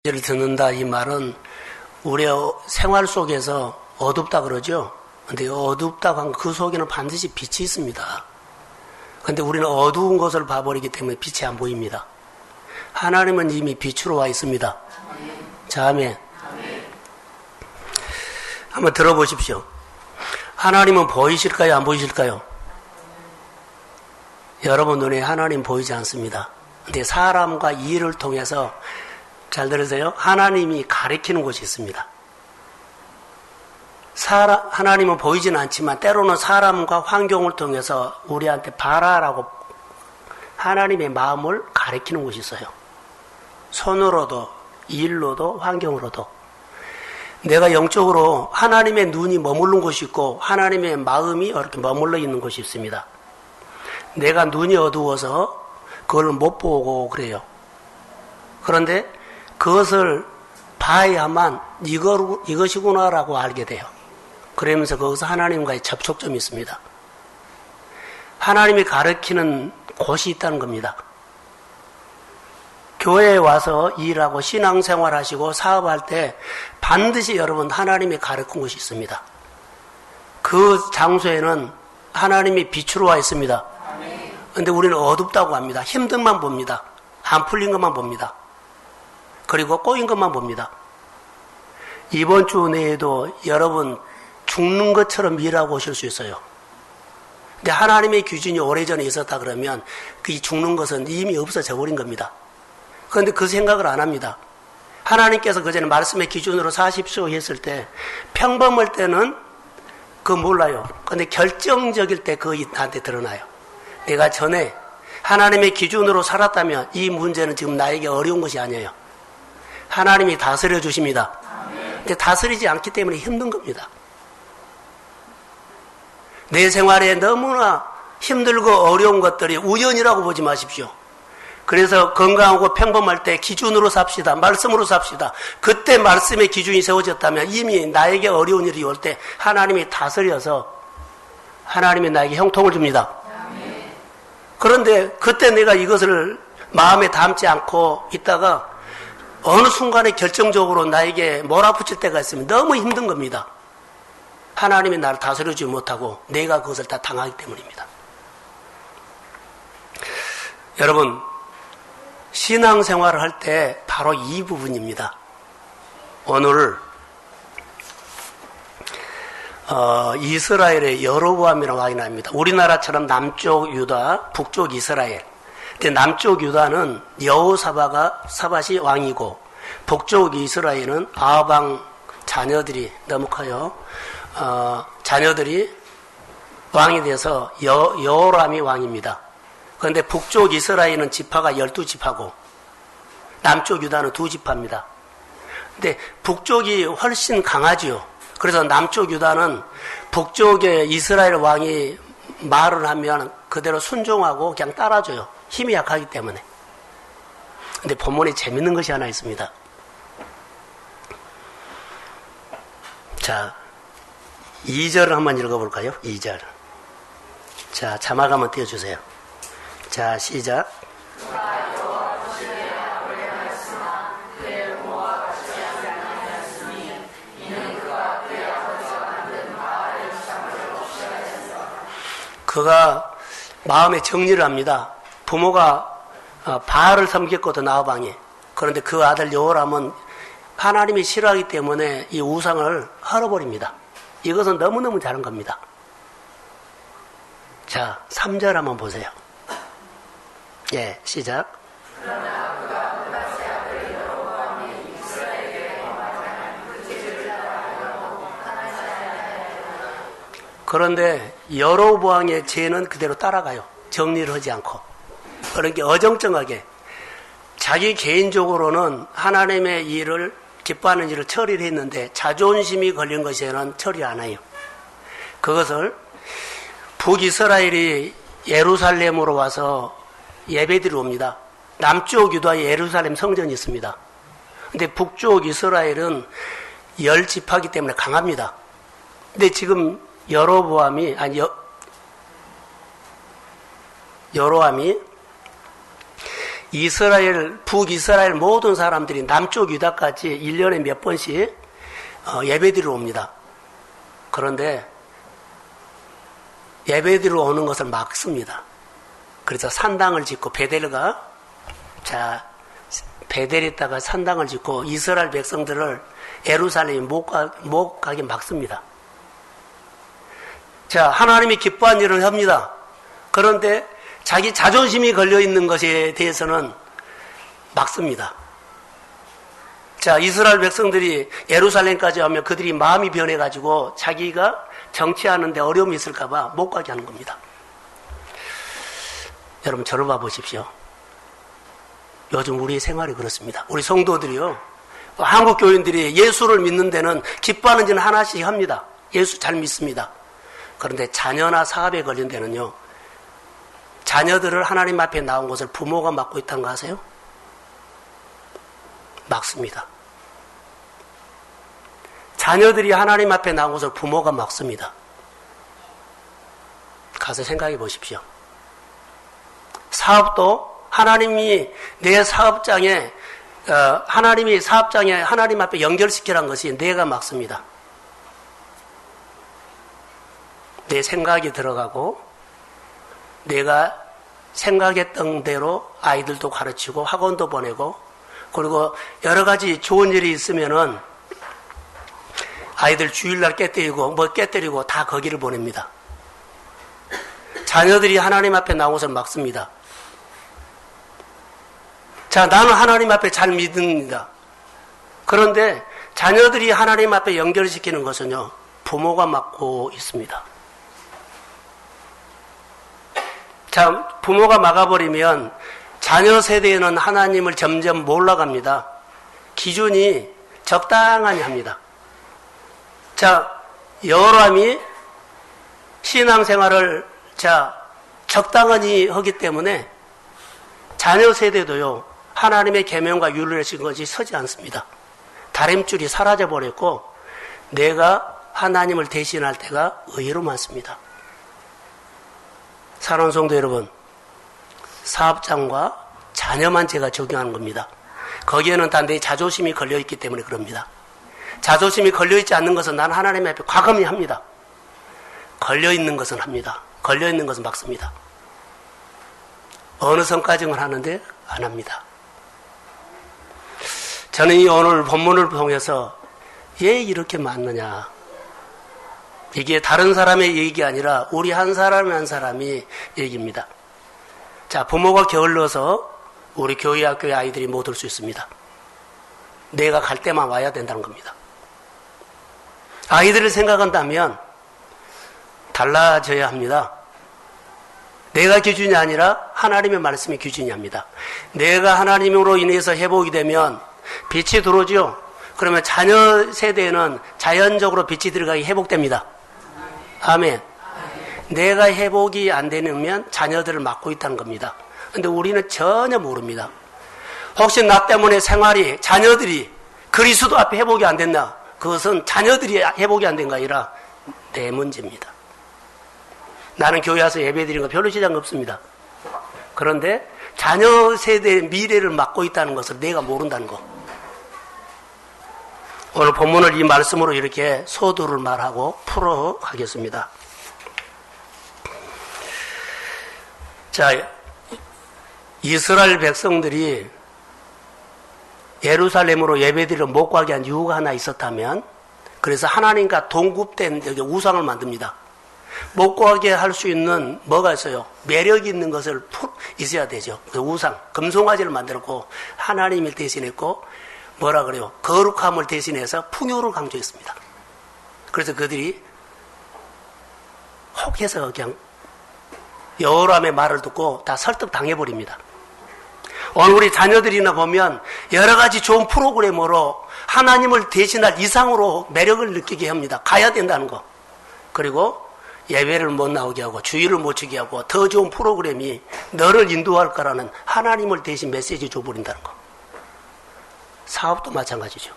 를 듣는다 이 말은 우리 생활 속에서 어둡다 그러죠. 근데 어둡다고 한 그 속에는 반드시 빛이 있습니다. 근데 우리는 어두운 것을 봐버리기 때문에 빛이 안 보입니다. 하나님은 이미 빛으로 와 있습니다. 자, 아멘. 한번 들어보십시오. 하나님은 보이실까요? 안 보이실까요? 여러분 눈에 하나님 보이지 않습니다. 근데 사람과 일을 통해서 잘 들으세요. 하나님이 가리키는 곳이 있습니다. 하나님은 보이지는 않지만 때로는 사람과 환경을 통해서 우리한테 바라라고 하나님의 마음을 가리키는 곳이 있어요. 손으로도 일로도 환경으로도. 내가 영적으로 하나님의 눈이 머무른 곳이 있고 하나님의 마음이 이렇게 머물러 있는 곳이 있습니다. 내가 눈이 어두워서 그걸 못 보고 그래요. 그런데 그것을 봐야만 이것이구나라고 알게 돼요. 그러면서 거기서 하나님과의 접촉점이 있습니다. 하나님이 가르치는 곳이 있다는 겁니다. 교회에 와서 일하고 신앙생활 하시고 사업할 때 반드시 여러분 하나님이 가르친 곳이 있습니다. 그 장소에는 하나님이 빛으로 와 있습니다. 그런데 우리는 어둡다고 합니다. 힘든 것만 봅니다. 안 풀린 것만 봅니다. 그리고 꼬인 것만 봅니다. 이번 주 내에도 여러분 죽는 것처럼 일하고 오실 수 있어요. 근데 하나님의 기준이 오래전에 있었다 그러면 그 죽는 것은 이미 없어져 버린 겁니다. 그런데 그 생각을 안 합니다. 하나님께서 그전에 말씀의 기준으로 사십시오 했을 때 평범할 때는 그거 몰라요. 그런데 결정적일 때 그거 나한테 드러나요. 내가 전에 하나님의 기준으로 살았다면 이 문제는 지금 나에게 어려운 것이 아니에요. 하나님이 다스려 주십니다. 근데 다스리지 않기 때문에 힘든 겁니다. 내 생활에 너무나 힘들고 어려운 것들이 우연이라고 보지 마십시오. 그래서 건강하고 평범할 때 기준으로 삽시다. 말씀으로 삽시다. 그때 말씀의 기준이 세워졌다면 이미 나에게 어려운 일이 올 때 하나님이 다스려서 하나님이 나에게 형통을 줍니다. 그런데 그때 내가 이것을 마음에 담지 않고 있다가 어느 순간에 결정적으로 나에게 몰아붙일 때가 있으면 너무 힘든 겁니다. 하나님이 나를 다스려주지 못하고 내가 그것을 다 당하기 때문입니다. 여러분, 신앙생활을 할 때 바로 이 부분입니다. 오늘 이스라엘의 여로보암이라고 하긴 합니다. 우리나라처럼 남쪽 유다, 북쪽 이스라엘. 근데 남쪽 유다는 여호사밧이 왕이고 북쪽 이스라엘은 아방 자녀들이 너무 커요. 자녀들이 왕이 돼서 여호람이 왕입니다. 그런데 북쪽 이스라엘은 지파가 12지파고 남쪽 유다는 2지파입니다. 근데 북쪽이 훨씬 강하지요. 그래서 남쪽 유다는 북쪽의 이스라엘 왕이 말을 하면 그대로 순종하고 그냥 따라줘요. 힘이 약하기 때문에. 근데 본문에 재밌는 것이 하나 있습니다. 자, 2절을 한번 읽어볼까요? 2절. 자, 자막 한번 띄워주세요. 자, 시작. 그가 마음에 정리를 합니다. 부모가 바알을 섬겼거든, 아방이. 그런데 그 아들 여호람은 하나님이 싫어하기 때문에 이 우상을 헐어버립니다. 이것은 너무너무 잘한 겁니다. 자, 3절 한번 보세요. 예, 시작. 그런데 여로보암의 죄는 그대로 따라가요. 정리를 하지 않고. 그러니까 어정쩡하게 자기 개인적으로는 하나님의 일을 기뻐하는 일을 처리를 했는데 자존심이 걸린 것에는 처리 안 해요. 그것을 북이스라엘이 예루살렘으로 와서 예배드리러 옵니다. 남쪽 유다에 예루살렘 성전이 있습니다. 근데 북쪽 이스라엘은 10지파이기 때문에 강합니다. 근데 지금 여로보암이 북이스라엘 모든 사람들이 남쪽 유다까지 1년에 몇 번씩 예배드리러 옵니다. 그런데 예배드리러 오는 것을 막습니다. 그래서 산당을 짓고 베델에다가 산당을 짓고 이스라엘 백성들을 예루살렘에 못 가게 막습니다. 자, 하나님이 기뻐한 일을 합니다. 그런데 자기 자존심이 걸려있는 것에 대해서는 막습니다. 자, 이스라엘 백성들이 예루살렘까지 오면 그들이 마음이 변해가지고 자기가 정치하는데 어려움이 있을까봐 못 가게 하는 겁니다. 여러분, 저를 봐보십시오. 요즘 우리의 생활이 그렇습니다. 우리 성도들이요, 한국 교인들이 예수를 믿는 데는 기뻐하는 지는 하나씩 합니다. 예수 잘 믿습니다. 그런데 자녀나 사업에 걸린 데는요, 자녀들을 하나님 앞에 나온 것을 부모가 맡고 있다는 거 아세요? 막습니다. 자녀들이 하나님 앞에 나온 것을 부모가 막습니다. 가서 생각해 보십시오. 사업도 하나님이 내 사업장에 하나님이 사업장에 하나님 앞에 연결시키라는 것이 내가 막습니다. 내 생각이 들어가고 내가 생각했던 대로 아이들도 가르치고 학원도 보내고 그리고 여러 가지 좋은 일이 있으면은 아이들 주일날 깨뜨리고 다 거기를 보냅니다. 자녀들이 하나님 앞에 나온 것을 막습니다. 자, 나는 하나님 앞에 잘 믿습니다. 그런데 자녀들이 하나님 앞에 연결시키는 것은요, 부모가 막고 있습니다. 자, 부모가 막아버리면 자녀 세대에는 하나님을 점점 몰라갑니다. 기준이 적당하니 합니다. 자, 여호람이 신앙생활을 적당하니 하기 때문에 자녀 세대도요, 하나님의 계명과 율례를 지킨 것이 서지 않습니다. 다림줄이 사라져 버렸고 내가 하나님을 대신할 때가 의외로 많습니다. 사랑하는 성도 여러분, 사업장과 자녀만 제가 적용하는 겁니다. 거기에는 다 내 자존심이 걸려있기 때문에 그럽니다. 자존심이 걸려있지 않는 것은 난 하나님 앞에 과감히 합니다. 걸려있는 것은 합니다. 걸려있는 것은 막습니다. 어느 선까지는 하는데 안 합니다. 저는 이 오늘 본문을 통해서 왜 이렇게 많느냐, 이게 다른 사람의 얘기가 아니라 우리 한 사람 한 사람이 얘기입니다. 자, 부모가 게을러서 우리 교회 학교의 아이들이 못 올 수 있습니다. 내가 갈 때만 와야 된다는 겁니다. 아이들을 생각한다면 달라져야 합니다. 내가 기준이 아니라 하나님의 말씀이 기준이 합니다. 내가 하나님으로 인해서 회복이 되면 빛이 들어오죠. 그러면 자녀 세대에는 자연적으로 빛이 들어가기 회복됩니다. 아멘. 내가 회복이 안 되면 자녀들을 막고 있다는 겁니다. 그런데 우리는 전혀 모릅니다. 혹시 나 때문에 자녀들이 그리스도 앞에 회복이 안 됐나? 그것은 자녀들이 회복이 안 된 거 아니라 내 문제입니다. 나는 교회 와서 예배 드리는 거 별로 지장 없습니다. 그런데 자녀 세대의 미래를 막고 있다는 것을 내가 모른다는 거. 오늘 본문을 이 말씀으로 이렇게 소두를 말하고 풀어가겠습니다. 자, 이스라엘 백성들이 예루살렘으로 예배드리러 못 가게 한 이유가 하나 있었다면, 그래서 하나님과 동급된 우상을 만듭니다. 못 가게 할 수 있는 뭐가 있어요? 매력이 있는 것을 있어야 되죠. 우상, 금송아지를 만들었고 하나님을 대신했고 뭐라 그래요? 거룩함을 대신해서 풍요를 강조했습니다. 그래서 그들이 혹해서 그냥 여호람의 말을 듣고 다 설득당해버립니다. 오늘 우리 자녀들이나 보면 여러 가지 좋은 프로그램으로 하나님을 대신할 이상으로 매력을 느끼게 합니다. 가야 된다는 거. 그리고 예배를 못 나오게 하고 주일을 못 지게 하고 더 좋은 프로그램이 너를 인도할 거라는 하나님을 대신 메시지 줘버린다는 거. 사업도 마찬가지죠.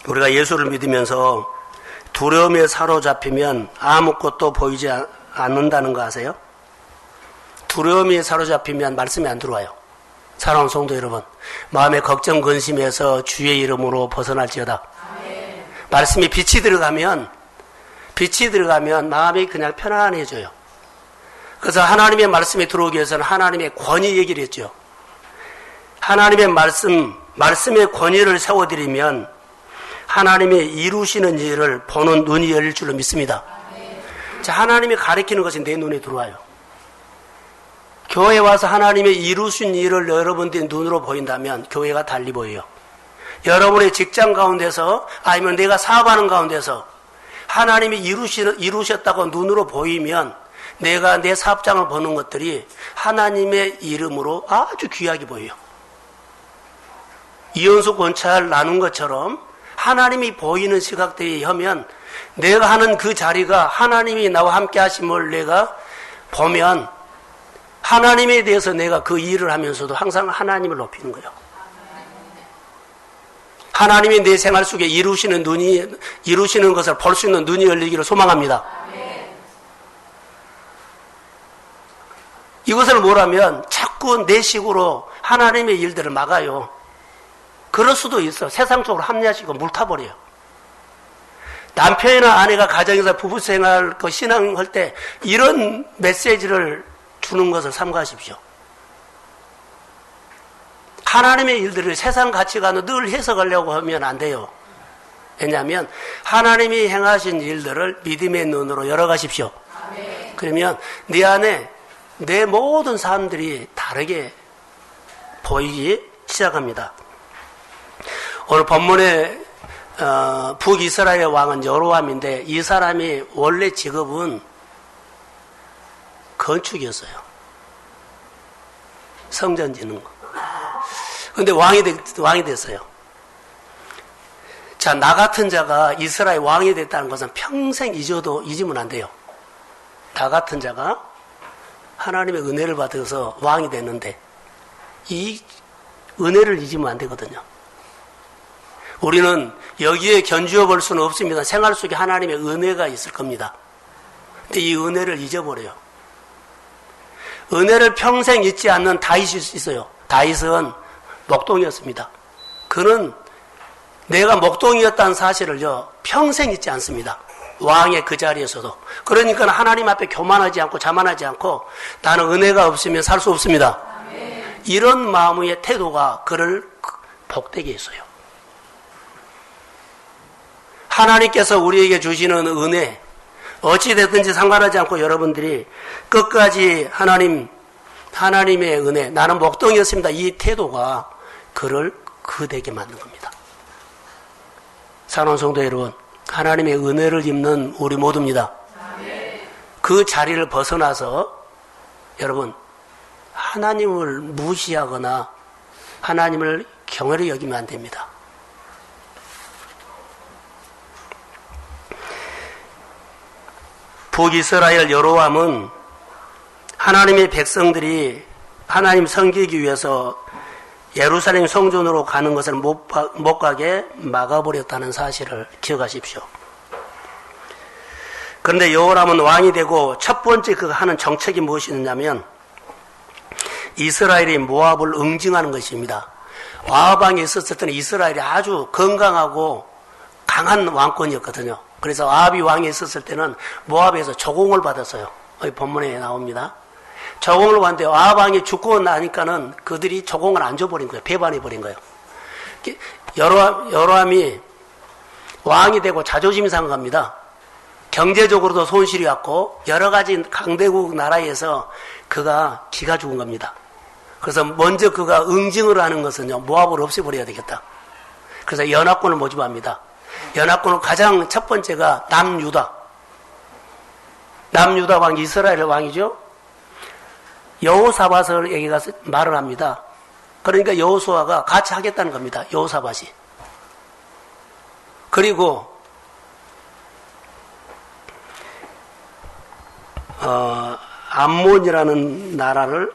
우리가 예수를 믿으면서 두려움에 사로잡히면 아무것도 보이지 않는다는 거 아세요? 두려움에 사로잡히면 말씀이 안 들어와요. 사랑하는 성도 여러분, 마음의 걱정 근심에서 주의 이름으로 벗어날지어다. 아멘. 말씀이 빛이 들어가면 마음이 그냥 편안해져요. 그래서 하나님의 말씀이 들어오기 위해서는 하나님의 권위 얘기를 했죠. 하나님의 말씀의 권위를 세워드리면 하나님의 이루시는 일을 보는 눈이 열릴 줄로 믿습니다. 자, 하나님이 가리키는 것이 내 눈에 들어와요. 교회에 와서 하나님의 이루신 일을 여러분들이 눈으로 보인다면 교회가 달리 보여요. 여러분의 직장 가운데서 아니면 내가 사업하는 가운데서 하나님이 이루셨다고 눈으로 보이면 내가 내 사업장을 보는 것들이 하나님의 이름으로 아주 귀하게 보여요. 이연수 권찰 나눈 것처럼 하나님이 보이는 시각들이 하면 내가 하는 그 자리가 하나님이 나와 함께 하심을 내가 보면 하나님에 대해서 내가 그 일을 하면서도 항상 하나님을 높이는 거예요. 하나님이 내 생활 속에 이루시는 것을 볼 수 있는 눈이 열리기를 소망합니다. 이것을 뭐라면 자꾸 내 식으로 하나님의 일들을 막아요. 그럴 수도 있어. 세상적으로 합리화시키고 물타버려요. 남편이나 아내가 가정에서 부부생활, 신앙할 때 이런 메시지를 주는 것을 삼가하십시오. 하나님의 일들을 세상 가치관으로 늘 해석하려고 하면 안 돼요. 왜냐하면 하나님이 행하신 일들을 믿음의 눈으로 열어가십시오. 아멘. 그러면 내 안에 내 모든 사람들이 다르게 보이기 시작합니다. 오늘 본문의 북이스라엘 왕은 여로암인데 이 사람이 원래 직업은 건축이었어요. 성전 짓는 거. 근데 왕이 됐어요. 자, 나 같은 자가 이스라엘 왕이 됐다는 것은 평생 잊으면 안 돼요. 나 같은 자가 하나님의 은혜를 받아서 왕이 됐는데 이 은혜를 잊으면 안 되거든요. 우리는 여기에 견주어 볼 수는 없습니다. 생활 속에 하나님의 은혜가 있을 겁니다. 근데 이 은혜를 잊어버려요. 은혜를 평생 잊지 않는 다윗이 있어요. 다윗은 목동이었습니다. 그는 내가 목동이었다는 사실을요, 평생 잊지 않습니다. 왕의 그 자리에서도. 그러니까 하나님 앞에 교만하지 않고 자만하지 않고 나는 은혜가 없으면 살 수 없습니다. 아멘. 이런 마음의 태도가 그를 복되게 했어요. 하나님께서 우리에게 주시는 은혜, 어찌됐든지 상관하지 않고 여러분들이 끝까지 하나님의 은혜, 나는 목동이었습니다. 이 태도가 그를 그대게 만든 겁니다. 사랑하는 성도 여러분, 하나님의 은혜를 입는 우리 모두입니다. 그 자리를 벗어나서 여러분, 하나님을 무시하거나 하나님을 경외히 여기면 안 됩니다. 북이스라엘 여로암은 하나님의 백성들이 하나님 섬기기 위해서 예루살렘 성전으로 가는 것을 못 가게 막아버렸다는 사실을 기억하십시오. 그런데 여호람은 왕이 되고 첫 번째 그가 하는 정책이 무엇이냐면 이스라엘이 모압을 응징하는 것입니다. 모압 왕이 있었을 때는 이스라엘이 아주 건강하고 강한 왕권이었거든요. 그래서 모압이 왕이 있었을 때는 모압에서 조공을 받았어요. 여기 본문에 나옵니다. 조공을 받는데 모압 왕이 죽고 나니까는 그들이 조공을 안 줘버린 거예요. 배반해버린 거예요. 여로암이 왕이 되고 자존심이 상합니다. 경제적으로도 손실이 왔고 여러 가지 강대국 나라에서 그가 기가 죽은 겁니다. 그래서 먼저 그가 응징을 하는 것은요, 모압을 없애버려야 되겠다. 그래서 연합군을 모집합니다. 연합군은 가장 첫 번째가 남유다 왕이 이스라엘 왕이죠. 여호사밧을 가서 말을 합니다. 그러니까 여호수아가 같이 하겠다는 겁니다. 여호사밧이. 그리고 암몬이라는 나라를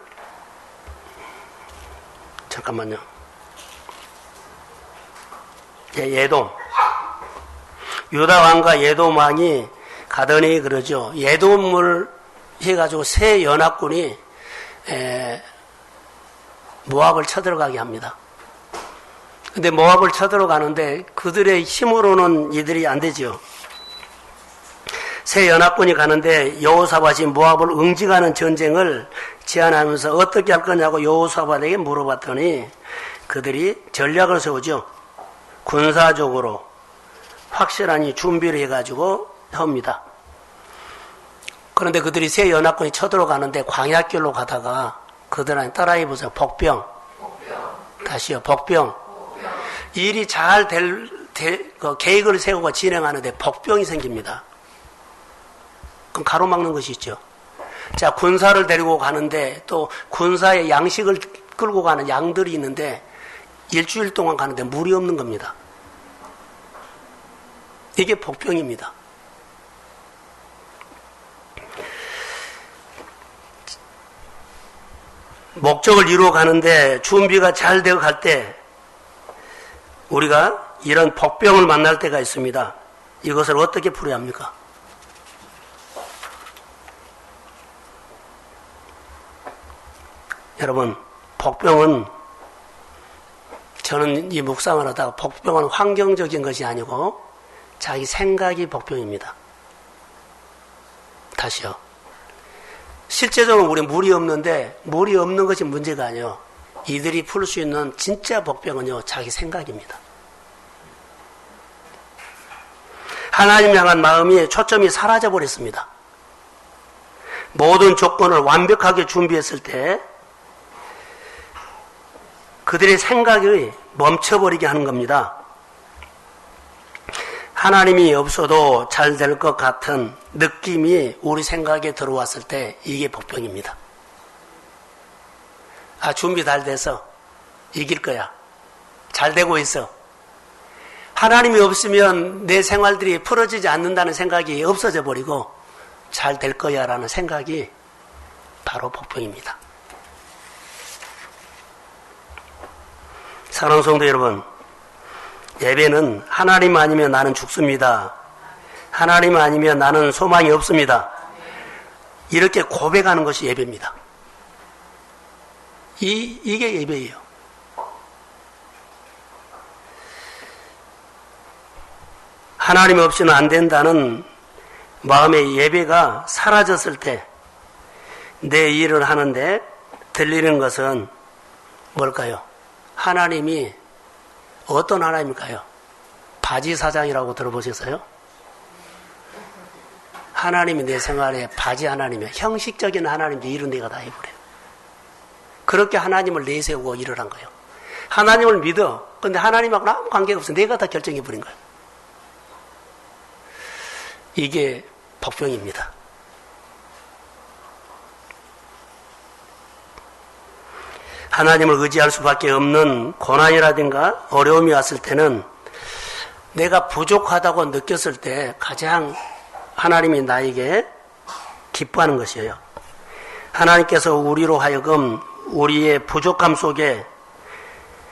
유다 왕과 예돔 왕이 가더니 그러죠. 예돔을 해가지고 세 연합군이 모압을 쳐들어가게 합니다. 근데 모압을 쳐들어가는데 그들의 힘으로는 이들이 안 되죠. 세 연합군이 가는데 여호사밧이 모압을 응징하는 전쟁을 제안하면서 어떻게 할 거냐고 여호사밧에게 물어봤더니 그들이 전략을 세우죠. 군사적으로 확실하니 준비를 해가지고 합니다. 그런데 그들이 세 연합군이 쳐들어가는데 광야길로 가다가 그들한테 따라해 보세요. 복병. 다시요. 복병. 일이 잘 그 계획을 세우고 진행하는데 복병이 생깁니다. 그럼 가로막는 것이 있죠. 자, 군사를 데리고 가는데 또 군사의 양식을 끌고 가는 양들이 있는데 일주일 동안 가는데 물이 없는 겁니다. 이게 복병입니다. 목적을 이루어 가는데 준비가 잘 되어 갈 때 우리가 이런 복병을 만날 때가 있습니다. 이것을 어떻게 풀어야 합니까? 여러분, 복병은 저는 이 묵상을 하다가 복병은 환경적인 것이 아니고 자기 생각이 복병입니다. 다시요. 실제적으로 우리 물이 없는데 물이 없는 것이 문제가 아니에요. 이들이 풀 수 있는 진짜 복병은요, 자기 생각입니다. 하나님 향한 마음이 초점이 사라져 버렸습니다. 모든 조건을 완벽하게 준비했을 때 그들의 생각이 멈춰버리게 하는 겁니다. 하나님이 없어도 잘 될 것 같은 느낌이 우리 생각에 들어왔을 때 이게 복병입니다. 아, 준비 잘 돼서 이길 거야. 잘 되고 있어. 하나님이 없으면 내 생활들이 풀어지지 않는다는 생각이 없어져 버리고 잘 될 거야 라는 생각이 바로 복병입니다. 사랑하는 성도 여러분, 예배는 하나님 아니면 나는 죽습니다. 하나님 아니면 나는 소망이 없습니다. 이렇게 고백하는 것이 예배입니다. 이게 예배예요. 하나님 없이는 안 된다는 마음의 예배가 사라졌을 때 내 일을 하는데 들리는 것은 뭘까요? 하나님이 어떤 하나님일까요? 바지 사장이라고 들어보셨어요? 하나님이 내 생활에 바지 하나님이야. 형식적인 하나님도 일은 내가 다 해버려요. 그렇게 하나님을 내세우고 일을 한 거예요. 하나님을 믿어. 근데 하나님하고는 아무 관계가 없어. 내가 다 결정해버린 거예요. 이게 복병입니다. 하나님을 의지할 수밖에 없는 고난이라든가 어려움이 왔을 때는 내가 부족하다고 느꼈을 때 가장 하나님이 나에게 기뻐하는 것이에요. 하나님께서 우리로 하여금 우리의 부족함 속에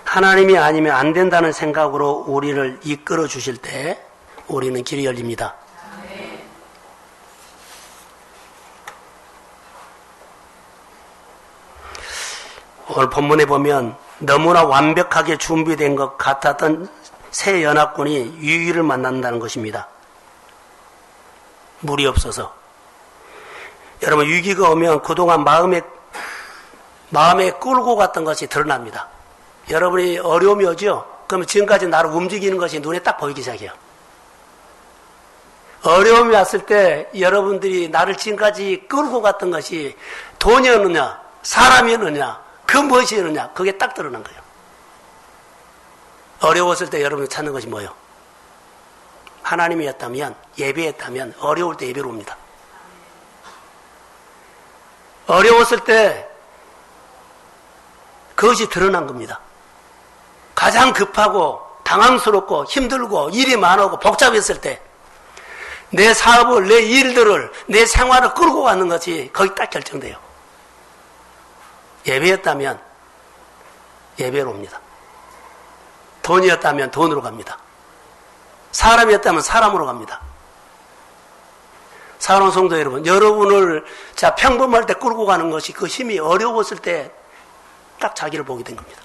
하나님이 아니면 안 된다는 생각으로 우리를 이끌어 주실 때 우리는 길이 열립니다. 오늘 본문에 보면 너무나 완벽하게 준비된 것 같았던 세 연합군이 위기를 만난다는 것입니다. 물이 없어서. 여러분, 위기가 오면 그동안 마음에 끌고 갔던 것이 드러납니다. 여러분이 어려움이 오죠? 그러면 지금까지 나를 움직이는 것이 눈에 딱 보이기 시작해요. 어려움이 왔을 때 여러분들이 나를 지금까지 끌고 갔던 것이 돈이었느냐, 사람이었느냐, 그 무엇이었느냐, 그게 딱 드러난 거예요. 어려웠을 때 여러분이 찾는 것이 뭐예요? 하나님이었다면, 예배였다면 어려울 때 예배로 옵니다. 어려웠을 때 그것이 드러난 겁니다. 가장 급하고 당황스럽고 힘들고 일이 많고 복잡했을 때 내 사업을, 내 일들을, 내 생활을 끌고 가는 것이 거기 딱 결정돼요. 예배였다면 예배로 옵니다. 돈이었다면 돈으로 갑니다. 사람이었다면 사람으로 갑니다. 사랑하는 성도 여러분, 여러분을 평범할 때 끌고 가는 것이 그 힘이 어려웠을 때 딱 자기를 보게 된 겁니다.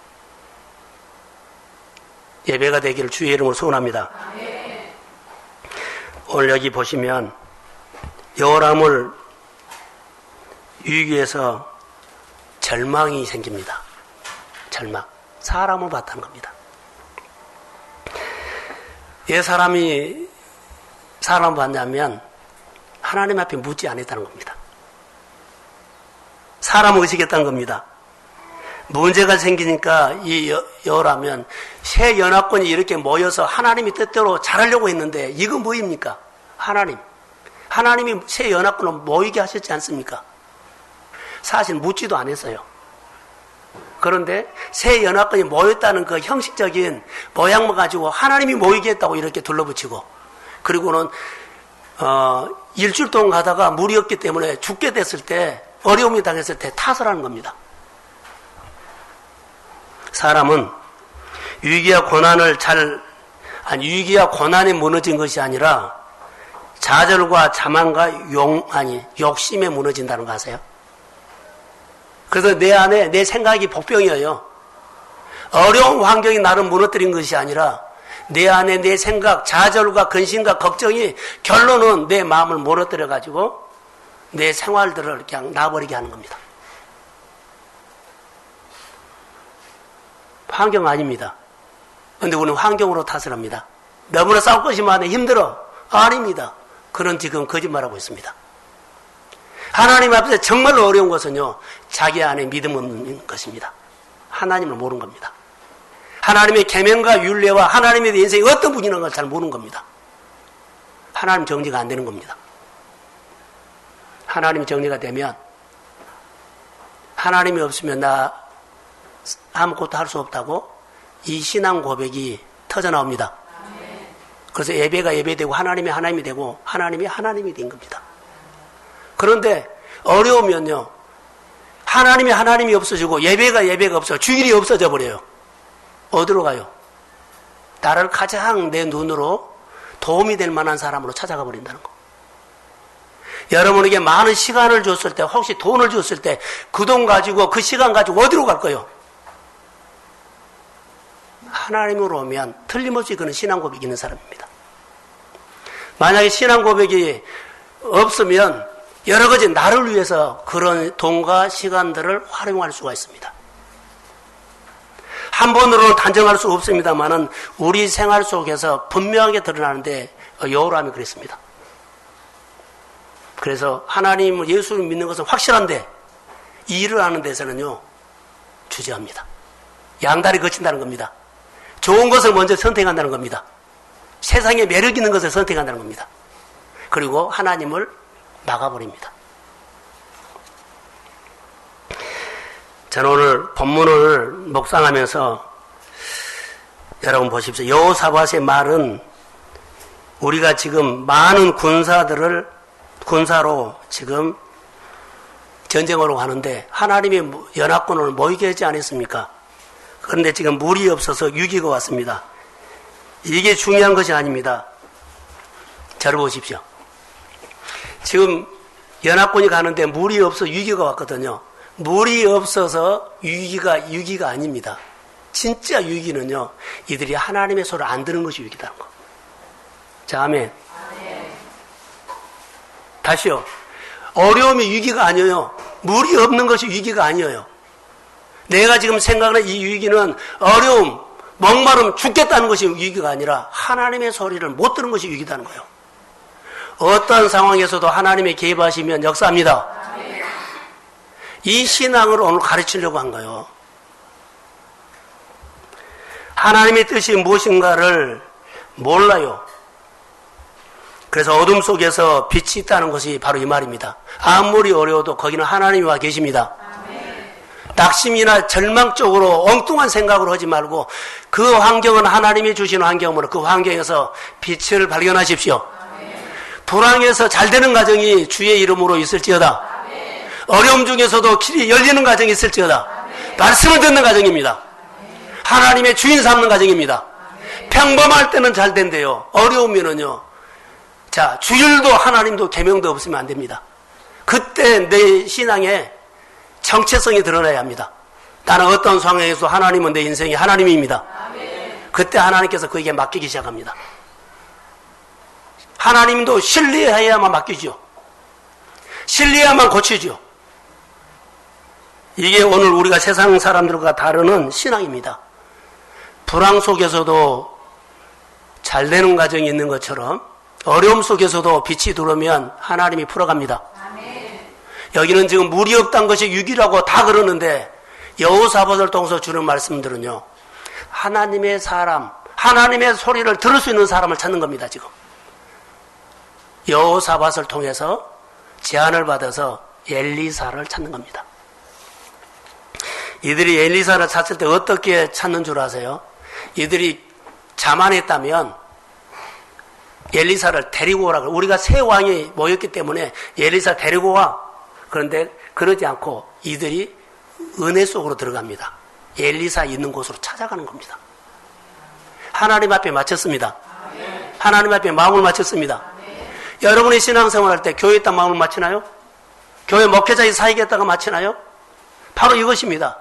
예배가 되기를 주의 이름으로 소원합니다. 오늘 여기 보시면 여호람을 위기에서 절망이 생깁니다. 절망. 사람을 봤다는 겁니다. 왜 사람을 봤냐면 하나님 앞에 묻지 않았다는 겁니다. 사람을 의식했다는 겁니다. 문제가 생기니까 이 여호람은 새 연합군이 이렇게 모여서 하나님의 뜻대로 잘하려고 했는데 이건 뭐입니까? 하나님이 새 연합군을 모이게 하셨지 않습니까? 사실 묻지도 않았어요. 그런데 새 연합군이 모였다는 그 형식적인 모양만 가지고 하나님이 모이게 했다고 이렇게 둘러붙이고, 그리고는 일주일 동안 가다가 물이 없기 때문에 죽게 됐을 때, 어려움이 당했을 때 탓을 하는 겁니다. 사람은 위기와 고난에 무너진 것이 아니라 좌절과 자만과 욕심에 무너진다는 거 아세요? 그래서 내 안에 내 생각이 복병이에요. 어려운 환경이 나를 무너뜨린 것이 아니라 내 안에 내 생각, 좌절과 근심과 걱정이 결론은 내 마음을 무너뜨려가지고 내 생활들을 그냥 놔버리게 하는 겁니다. 환경 아닙니다. 그런데 우리는 환경으로 탓을 합니다. 너무나 싸울 것이 많아 힘들어. 아닙니다. 그런 지금 거짓말하고 있습니다. 하나님 앞에서 정말로 어려운 것은요, 자기 안에 믿음 없는 것입니다. 하나님을 모르는 겁니다. 하나님의 계명과 율례와 하나님의 인생이 어떤 분이라는 걸 잘 모르는 겁니다. 하나님 정리가 안 되는 겁니다. 하나님 정리가 되면 하나님이 없으면 나 아무것도 할 수 없다고 이 신앙 고백이 터져나옵니다. 그래서 예배가 예배되고 하나님이 되고 하나님이 된 겁니다. 그런데 어려우면요, 하나님이 없어지고 예배가 없어 주일이 없어져 버려요. 어디로 가요? 나를 가장 내 눈으로 도움이 될 만한 사람으로 찾아가 버린다는 거. 여러분에게 많은 시간을 줬을 때, 혹시 돈을 줬을 때 그 돈 가지고 그 시간 가지고 어디로 갈 거예요? 하나님으로 오면 틀림없이 그는 신앙 고백이 있는 사람입니다. 만약에 신앙 고백이 없으면 여러 가지 나를 위해서 그런 돈과 시간들을 활용할 수가 있습니다. 한 번으로는 단정할 수 없습니다만은 우리 생활 속에서 분명하게 드러나는데 여호람이 그랬습니다. 그래서 하나님을 예수를 믿는 것은 확실한데 이 일을 하는 데서는요, 주저합니다. 양다리 거친다는 겁니다. 좋은 것을 먼저 선택한다는 겁니다. 세상에 매력 있는 것을 선택한다는 겁니다. 그리고 하나님을 막아버립니다. 저는 오늘 본문을 묵상하면서 여러분 보십시오. 여호사밧의 말은 우리가 지금 많은 군사로 지금 전쟁으로 가는데 하나님의 연합군을 모이게 하지 않았습니까? 그런데 지금 물이 없어서 위기가 왔습니다. 이게 중요한 것이 아닙니다. 저를 보십시오. 지금 연합군이 가는데 물이 없어 위기가 왔거든요. 물이 없어서 위기가 아닙니다. 진짜 위기는요, 이들이 하나님의 소리를 안 듣는 것이 위기다는 거. 자, 아멘. 다시요. 어려움이 위기가 아니에요. 물이 없는 것이 위기가 아니에요. 내가 지금 생각하는 이 위기는 어려움, 목마름, 죽겠다는 것이 위기가 아니라 하나님의 소리를 못 듣는 것이 위기다는 거예요. 어떤 상황에서도 하나님의 개입하시면 역사합니다. 이 신앙을 오늘 가르치려고 한 거예요. 하나님의 뜻이 무엇인가를 몰라요. 그래서 어둠 속에서 빛이 있다는 것이 바로 이 말입니다. 아무리 어려워도 거기는 하나님이 와 계십니다. 낙심이나 절망 쪽으로 엉뚱한 생각으로 하지 말고 그 환경은 하나님이 주시는 환경으로 그 환경에서 빛을 발견하십시오. 불황에서 잘 되는 가정이 주의 이름으로 있을지어다. 어려움 중에서도 길이 열리는 가정이 있을지어다. 말씀을 듣는 가정입니다. 하나님의 주인 삼는 가정입니다. 평범할 때는 잘 된대요. 어려우면은요. 자, 주일도 하나님도 계명도 없으면 안 됩니다. 그때 내 신앙에 정체성이 드러나야 합니다. 나는 어떤 상황에서 하나님은 내 인생의 하나님입니다. 그때 하나님께서 그에게 맡기기 시작합니다. 하나님도 신뢰해야만 맡기죠. 신뢰해야만 고치죠. 이게 오늘 우리가 세상 사람들과 다르는 신앙입니다. 불황 속에서도 잘 되는 과정이 있는 것처럼 어려움 속에서도 빛이 들어오면 하나님이 풀어갑니다. 여기는 지금 물이 없다는 것이 유기라고 다 그러는데 여호사밧을 통해서 주는 말씀들은요, 하나님의 사람, 하나님의 소리를 들을 수 있는 사람을 찾는 겁니다. 지금 여호사밧을 통해서 제안을 받아서 엘리사를 찾는 겁니다. 이들이 엘리사를 찾을 때 어떻게 찾는 줄 아세요? 이들이 자만했다면 엘리사를 데리고 오라고. 우리가 세 왕이 모였기 때문에 엘리사 데리고 와. 그런데 그러지 않고 이들이 은혜 속으로 들어갑니다. 엘리사 있는 곳으로 찾아가는 겁니다. 하나님 앞에 맞췄습니다. 하나님 앞에 마음을 맞췄습니다. 여러분이 신앙생활 할 때 교회에 있다 마음을 맞추나요? 교회 목회자의 사역에다가 맞추나요? 바로 이것입니다.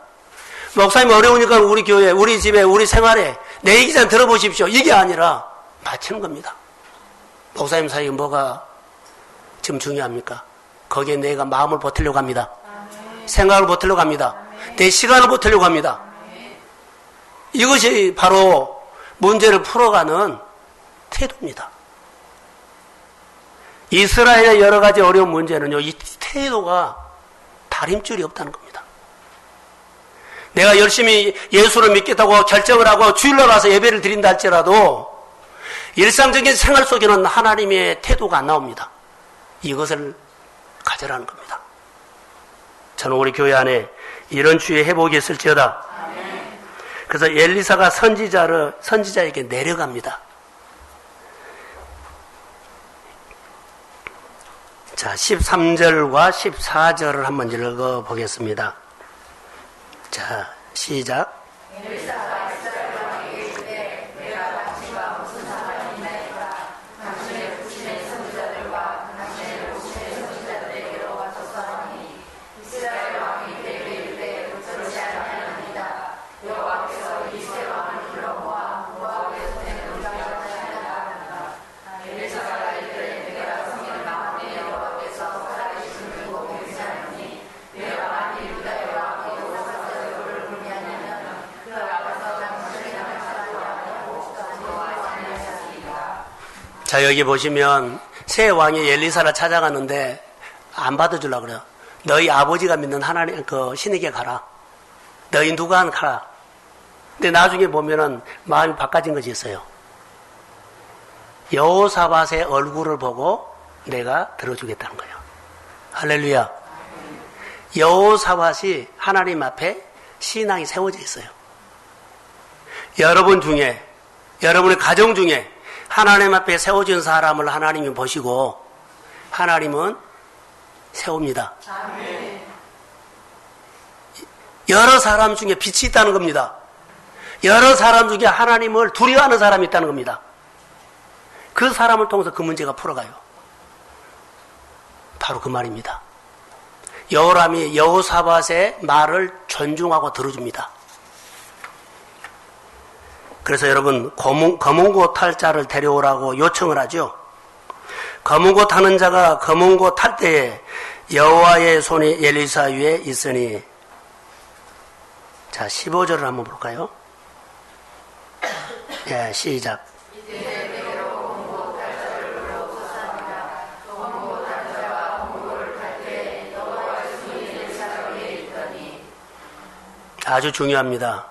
목사님 어려우니까 우리 교회, 우리 집에, 우리 생활에 내 얘기 좀 들어보십시오. 이게 아니라 맞추는 겁니다. 목사님 사역이 뭐가 지금 중요합니까? 거기에 내가 마음을 보태려고 합니다. 생각을 보태려고 합니다. 내 시간을 보태려고 합니다. 이것이 바로 문제를 풀어가는 태도입니다. 이스라엘의 여러 가지 어려운 문제는요, 이 태도가 다림줄이 없다는 겁니다. 내가 열심히 예수를 믿겠다고 결정을 하고 주일날 와서 예배를 드린다 할지라도 일상적인 생활 속에는 하나님의 태도가 안 나옵니다. 이것을 가져라는 겁니다. 저는 우리 교회 안에 이런 주의 회복이 있을지어다. 그래서 엘리사가 선지자에게 내려갑니다. 자, 13절과 14절을 한번 읽어보겠습니다. 자, 시작. 자, 여기 보시면 새 왕이 엘리사를 찾아가는데 안 받아주려고 그래요. 너희 아버지가 믿는 하나님 그 신에게 가라. 너희 누가 가라. 근데 나중에 보면은 마음이 바꿔진 것이 있어요. 여호사밧의 얼굴을 보고 내가 들어주겠다는 거예요. 할렐루야. 여호사밧이 하나님 앞에 신앙이 세워져 있어요. 여러분 중에, 여러분의 가정 중에 하나님 앞에 세워진 사람을 하나님이 보시고 하나님은 세웁니다. 여러 사람 중에 빛이 있다는 겁니다. 여러 사람 중에 하나님을 두려워하는 사람이 있다는 겁니다. 그 사람을 통해서 그 문제가 풀어가요. 바로 그 말입니다. 여호람이 여호사밧의 말을 존중하고 들어줍니다. 그래서 여러분 검은 고 탈 자를 데려오라고 요청을 하죠. 검은 고 타는 자가 검은 고 탈 때에 여호와의 손이 엘리사 위에 있으니. 자, 15절을 한번 볼까요? 예, 시작. 아주 중요합니다.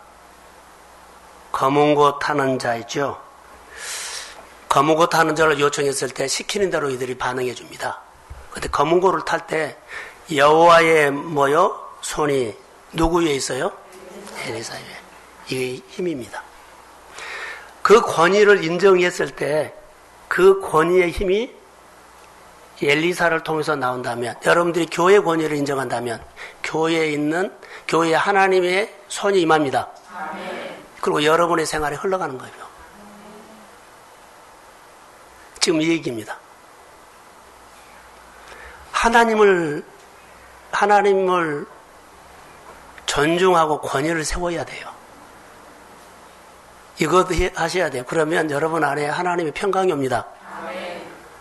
검은 고 타는 자 있죠. 검은 고 타는 자를 요청했을 때 시키는 대로 이들이 반응해 줍니다. 그런데 검은 고를 탈 때 여호와의 손이 누구 위에 있어요? 엘리사 위에. 이게 힘입니다. 그 권위를 인정했을 때 그 권위의 힘이 엘리사를 통해서 나온다면, 여러분들이 교회 권위를 인정한다면 교회에 있는 교회 하나님의 손이 임합니다. 그리고 여러분의 생활에 흘러가는 거예요. 지금 이 얘기입니다. 하나님을 존중하고 권위를 세워야 돼요. 이것도 하셔야 돼요. 그러면 여러분 안에 하나님의 평강이 옵니다.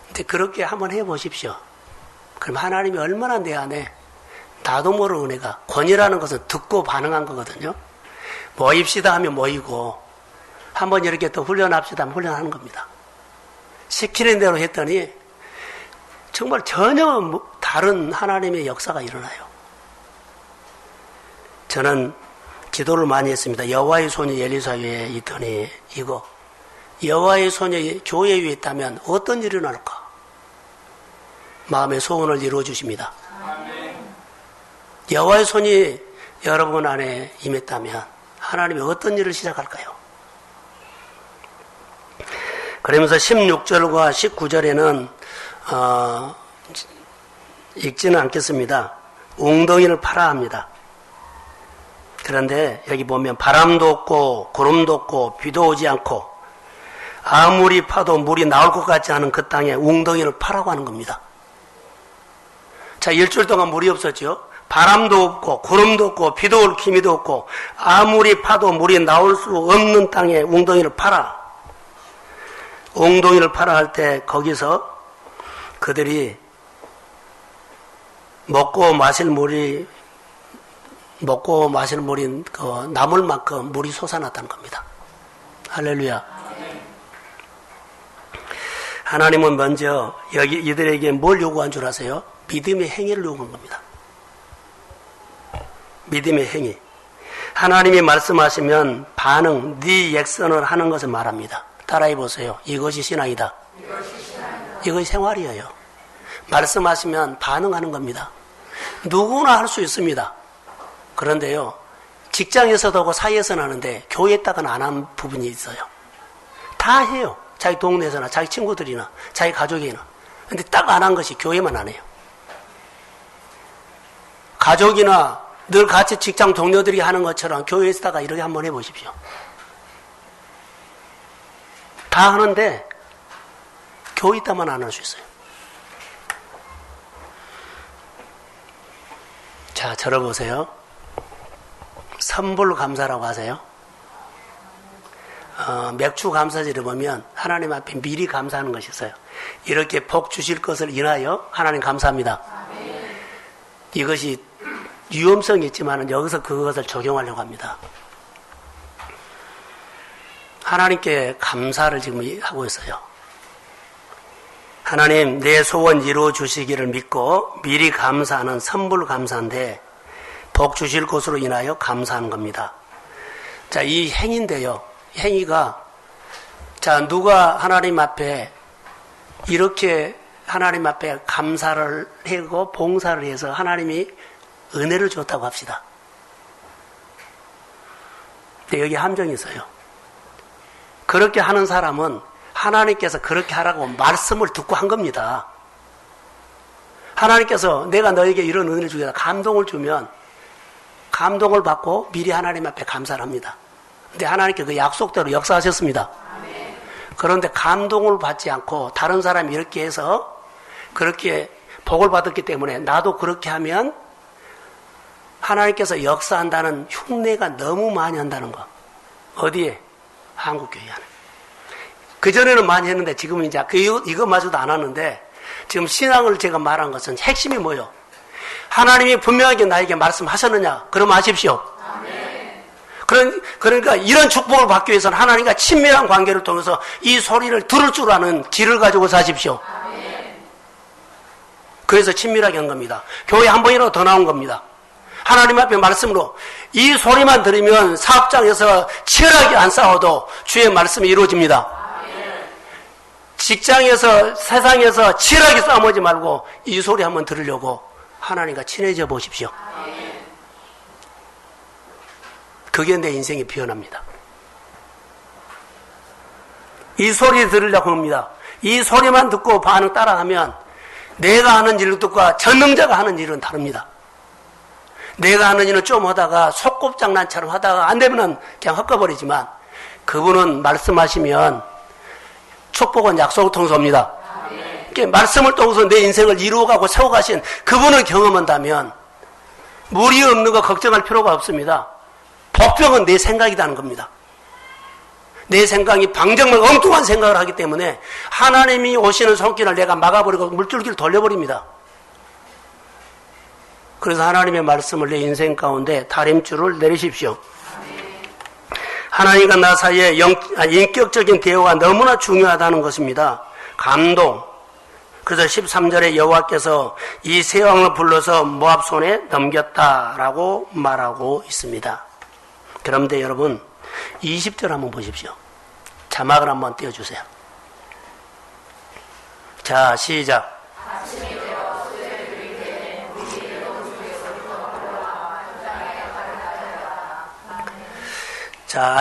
근데 그렇게 한번 해보십시오. 그럼 하나님이 얼마나 내 안에 나도 모르는 은혜가, 권위라는 것은 듣고 반응한 거거든요. 모입시다 하면 모이고, 한번 이렇게 또 훈련합시다 하면 훈련하는 겁니다. 시키는 대로 했더니 정말 전혀 다른 하나님의 역사가 일어나요. 저는 기도를 많이 했습니다. 여호와의 소녀 엘리사 위에 있더니 이거 여호와의 소녀 교회 위에 있다면 어떤 일이 일어날까? 마음의 소원을 이루어 주십니다. 여호와의 손이 여러분 안에 임했다면 하나님이 어떤 일을 시작할까요? 그러면서 16절과 19절에는 읽지는 않겠습니다. 웅덩이를 파라 합니다. 그런데 여기 보면 바람도 없고 구름도 없고 비도 오지 않고 아무리 파도 물이 나올 것 같지 않은 그 땅에 웅덩이를 파라고 하는 겁니다. 자, 일주일 동안 물이 없었죠. 바람도 없고 구름도 없고 비도 올 기미도 없고 아무리 파도 물이 나올 수 없는 땅에 웅덩이를 파라. 웅덩이를 파라 할 때 거기서 그들이 먹고 마실 물이 남을 만큼 물이 솟아났다는 겁니다. 할렐루야. 하나님은 먼저 여기 이들에게 뭘 요구한 줄 아세요? 믿음의 행위를 요구한 겁니다. 믿음의 행위. 하나님이 말씀하시면 반응, 네 액션을 하는 것을 말합니다. 따라해 보세요. 이것이 신앙이다. 이것이 생활이에요. 말씀하시면 반응하는 겁니다. 누구나 할 수 있습니다. 그런데요, 직장에서도 하고 사이에서는 하는데 교회에다가는 안 한 부분이 있어요. 다 해요. 자기 동네에서나 자기 친구들이나 자기 가족이나. 근데 딱 안 한 것이 교회만 안 해요. 가족이나 늘 같이 직장 동료들이 하는 것처럼 교회에서다가 이렇게 한번 해보십시오. 다 하는데 교회 있다만 안 할 수 있어요. 자, 들어보세요. 선불감사라고 하세요. 맥주 감사절에 보면 하나님 앞에 미리 감사하는 것이 있어요. 이렇게 복 주실 것을 인하여 하나님 감사합니다. 이것이 위험성이 있지만 여기서 그것을 적용하려고 합니다. 하나님께 감사를 지금 하고 있어요. 하나님, 내 소원 이루어 주시기를 믿고 미리 감사하는 선불 감사인데 복 주실 것으로 인하여 감사하는 겁니다. 자, 이 행인데요. 행위가, 자, 누가 하나님 앞에 이렇게 하나님 앞에 감사를 하고 봉사를 해서 하나님이 은혜를 줬다고 합시다. 근데 여기 함정이 있어요. 그렇게 하는 사람은 하나님께서 그렇게 하라고 말씀을 듣고 한 겁니다. 하나님께서 내가 너에게 이런 은혜를 주겠다 감동을 주면 감동을 받고 미리 하나님 앞에 감사를 합니다. 근데 하나님께 그 약속대로 역사하셨습니다. 그런데 감동을 받지 않고 다른 사람이 이렇게 해서 그렇게 복을 받았기 때문에 나도 그렇게 하면 하나님께서 역사한다는 흉내가 너무 많이 한다는 거. 어디에? 한국교회 안에. 그전에는 많이 했는데 지금은 이제 이것마저도 안 하는데 지금 신앙을 제가 말한 것은 핵심이 뭐예요? 하나님이 분명하게 나에게 말씀하셨느냐? 그럼 아십시오. 그러니까 이런 축복을 받기 위해서는 하나님과 친밀한 관계를 통해서 이 소리를 들을 줄 아는 귀를 가지고 사십시오. 그래서 친밀하게 한 겁니다. 교회 한 번이라도 더 나온 겁니다. 하나님 앞에 말씀으로 이 소리만 들으면 사업장에서 치열하게 안 싸워도 주의 말씀이 이루어집니다. 직장에서 세상에서 치열하게 싸우지 말고 이 소리 한번 들으려고 하나님과 친해져 보십시오. 그게 내 인생이 피어납니다. 이 소리 들으려고 합니다. 이 소리만 듣고 반응 따라하면 내가 하는 일을 듣고 전능자가 하는 일은 다릅니다. 내가 하는 일은 좀 하다가 소꿉장난처럼 하다가 안 되면은 그냥 헛가버리지만 그분은 말씀하시면 축복은 약속을 통해서 옵니다. 말씀을 통해서 내 인생을 이루어가고 세워가신 그분을 경험한다면 무리 없는 거 걱정할 필요가 없습니다. 복병은 내 생각이라는 겁니다. 내 생각이 방정말 엉뚱한 생각을 하기 때문에 하나님이 오시는 손길을 내가 막아버리고 물줄기를 돌려버립니다. 그래서 하나님의 말씀을 내 인생 가운데 다림줄을 내리십시오. 하나님과 나 사이에 인격적인 대화가 너무나 중요하다는 것입니다. 감동. 그래서 13절에 여호와께서 이 세 왕을 불러서 모압 손에 넘겼다라고 말하고 있습니다. 그런데 여러분 20절 한번 보십시오. 자막을 한번 띄워주세요. 자, 시작. 자,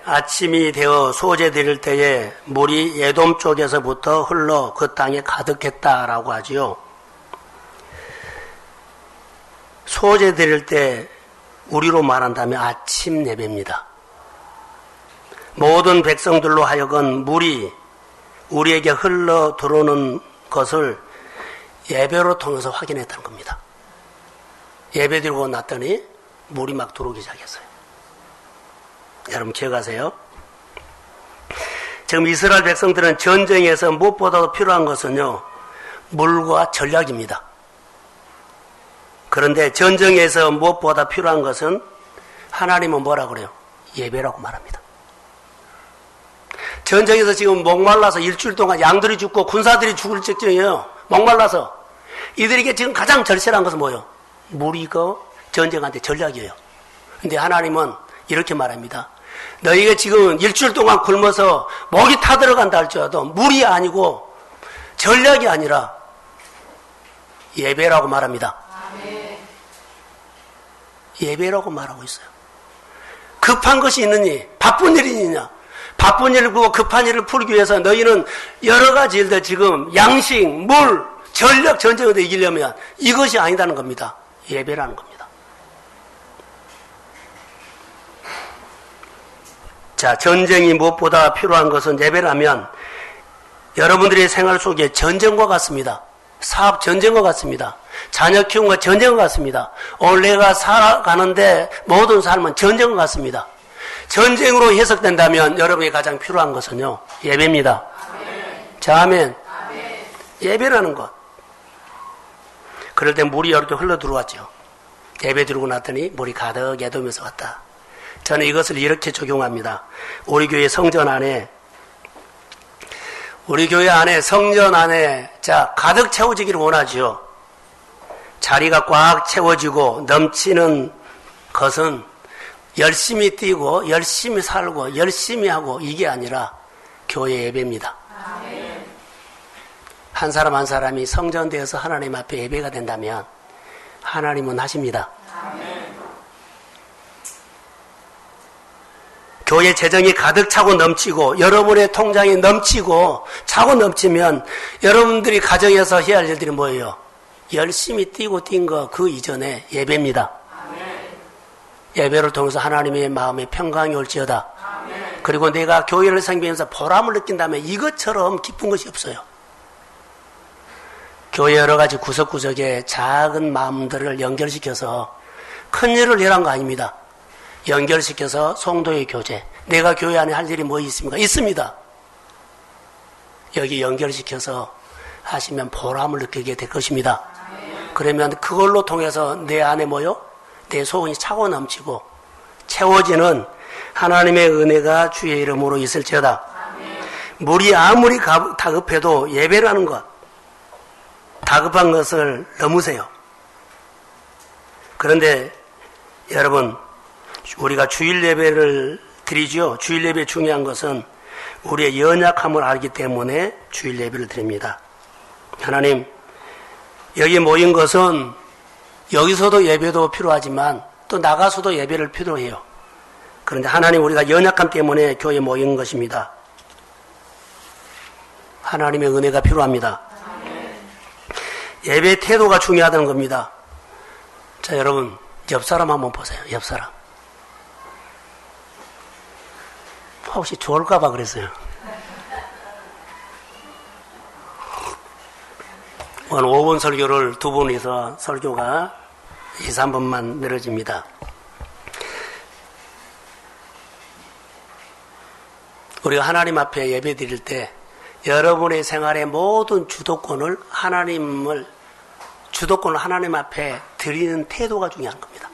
아침이 되어 소재 드릴 때에 물이 예돔 쪽에서부터 흘러 그 땅에 가득했다라고 하지요. 소재 드릴 때 우리로 말한다면 아침 예배입니다. 모든 백성들로 하여금 물이 우리에게 흘러 들어오는 것을 예배로 통해서 확인했다는 겁니다. 예배 드리고 났더니 물이 막 들어오기 시작했어요. 여러분 기억하세요? 지금 이스라엘 백성들은 전쟁에서 무엇보다도 필요한 것은요, 물과 전략입니다. 그런데 전쟁에서 무엇보다 필요한 것은 하나님은 뭐라 그래요? 예배라고 말합니다. 전쟁에서 지금 목말라서 일주일 동안 양들이 죽고 군사들이 죽을 직전이에요. 목말라서. 이들에게 지금 가장 절실한 것은 뭐예요? 물이고 전쟁한테 전략이에요. 근데 하나님은 이렇게 말합니다. 너희가 지금 일주일 동안 굶어서 목이 타들어간다 할지라도 물이 아니고 전략이 아니라 예배라고 말합니다. 예배라고 말하고 있어요. 급한 것이 있느니 바쁜 일이 있느냐? 바쁜 일을 구고 급한 일을 풀기 위해서 너희는 여러 가지 일들 지금 양식, 물, 전력, 전쟁을 이기려면 이것이 아니다는 겁니다. 예배라는 겁니다. 자, 전쟁이 무엇보다 필요한 것은 예배라면 여러분들의 생활 속에 전쟁과 같습니다. 사업 전쟁과 같습니다. 자녀 키움과 전쟁과 같습니다. 오늘 내가 살아가는데 모든 삶은 전쟁과 같습니다. 전쟁으로 해석된다면 여러분이 가장 필요한 것은요, 예배입니다. 자, 아멘. 예배라는 것. 그럴 때 물이 이렇게 흘러 들어왔죠. 예배 드리고 났더니 물이 가득 애도면서 왔다. 저는 이것을 이렇게 적용합니다. 우리 교회 성전 안에 성전 안에 자 가득 채워지기를 원하지요. 자리가 꽉 채워지고 넘치는 것은 열심히 뛰고 열심히 살고 열심히 하고 이게 아니라 교회 예배입니다. 한 사람 한 사람이 성전되어서 하나님 앞에 예배가 된다면 하나님은 하십니다. 교회 재정이 가득 차고 넘치고 여러분의 통장이 넘치고 차고 넘치면 여러분들이 가정에서 해야 할 일들이 뭐예요? 열심히 뛰고 뛴 거 그 이전에 예배입니다. 예배를 통해서 하나님의 마음에 평강이 올지어다. 그리고 내가 교회를 섬기면서 보람을 느낀다면 이것처럼 기쁜 것이 없어요. 교회 여러 가지 구석구석에 작은 마음들을 연결시켜서 큰 일을 해란 거 아닙니다. 연결시켜서 성도의 교제. 내가 교회 안에 할 일이 뭐 있습니까? 있습니다. 여기 연결시켜서 하시면 보람을 느끼게 될 것입니다. 그러면 그걸로 통해서 내 안에 뭐요? 내 소원이 차고 넘치고 채워지는 하나님의 은혜가 주의 이름으로 있을지어다. 물이 아무리 다급해도 예배라는 것, 다급한 것을 넘으세요. 그런데 여러분, 우리가 주일 예배를 드리죠. 주일 예배 중요한 것은 우리의 연약함을 알기 때문에 주일 예배를 드립니다. 하나님, 여기 모인 것은 여기서도 예배도 필요하지만 또 나가서도 예배를 필요해요. 그런데 하나님, 우리가 연약함 때문에 교회에 모인 것입니다. 하나님의 은혜가 필요합니다. 예배 태도가 중요하다는 겁니다. 자, 여러분, 옆 사람 한번 보세요. 옆 사람. 혹시 좋을까봐 그랬어요. 오늘 5분 설교를 두 분이서 설교가 2, 3분만 늘어집니다. 우리가 하나님 앞에 예배 드릴 때 여러분의 생활의 모든 주도권을 하나님 앞에 드리는 태도가 중요한 겁니다.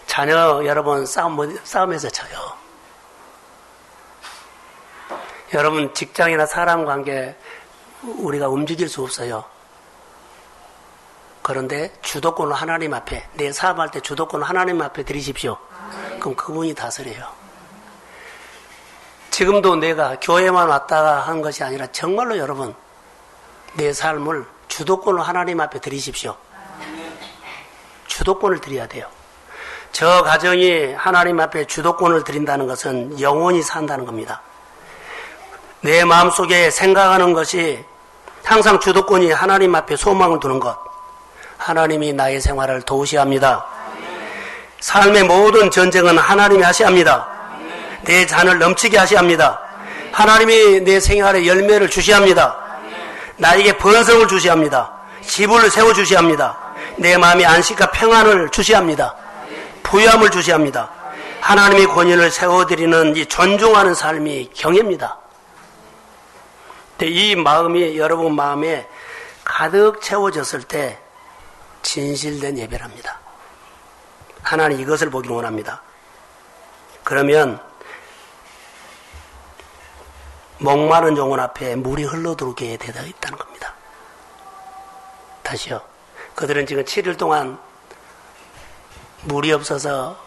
자녀 여러분 싸움에서 져요. 여러분 직장이나 사람 관계 우리가 움직일 수 없어요. 그런데 주도권을 하나님 앞에, 내 사업할 때 주도권을 하나님 앞에 드리십시오. 그럼 그분이 다스려요. 지금도 내가 교회만 왔다가 한 것이 아니라 정말로 여러분 내 삶을 주도권을 하나님 앞에 드리십시오. 주도권을 드려야 돼요. 저 가정이 하나님 앞에 주도권을 드린다는 것은 영원히 산다는 겁니다. 내 마음속에 생각하는 것이 항상 주도권이 하나님 앞에 소망을 두는 것. 하나님이 나의 생활을 도우셔야 합니다. 삶의 모든 전쟁은 하나님이 하셔야 합니다. 내 잔을 넘치게 하셔야 합니다. 하나님이 내 생활에 열매를 주셔야 합니다. 나에게 번성을 주셔야 합니다. 집을 세워주셔야 합니다. 내 마음에 안식과 평안을 주셔야 합니다. 부유함을 주셔야 합니다. 하나님의 권위를 세워드리는 이 존중하는 삶이 경애입니다. 이 마음이 여러분 마음에 가득 채워졌을 때 진실된 예배랍니다. 하나님 이것을 보기를 원합니다. 그러면 목마른 영혼 앞에 물이 흘러들어오게 되어 있다는 겁니다. 다시요. 그들은 지금 7일 동안 물이 없어서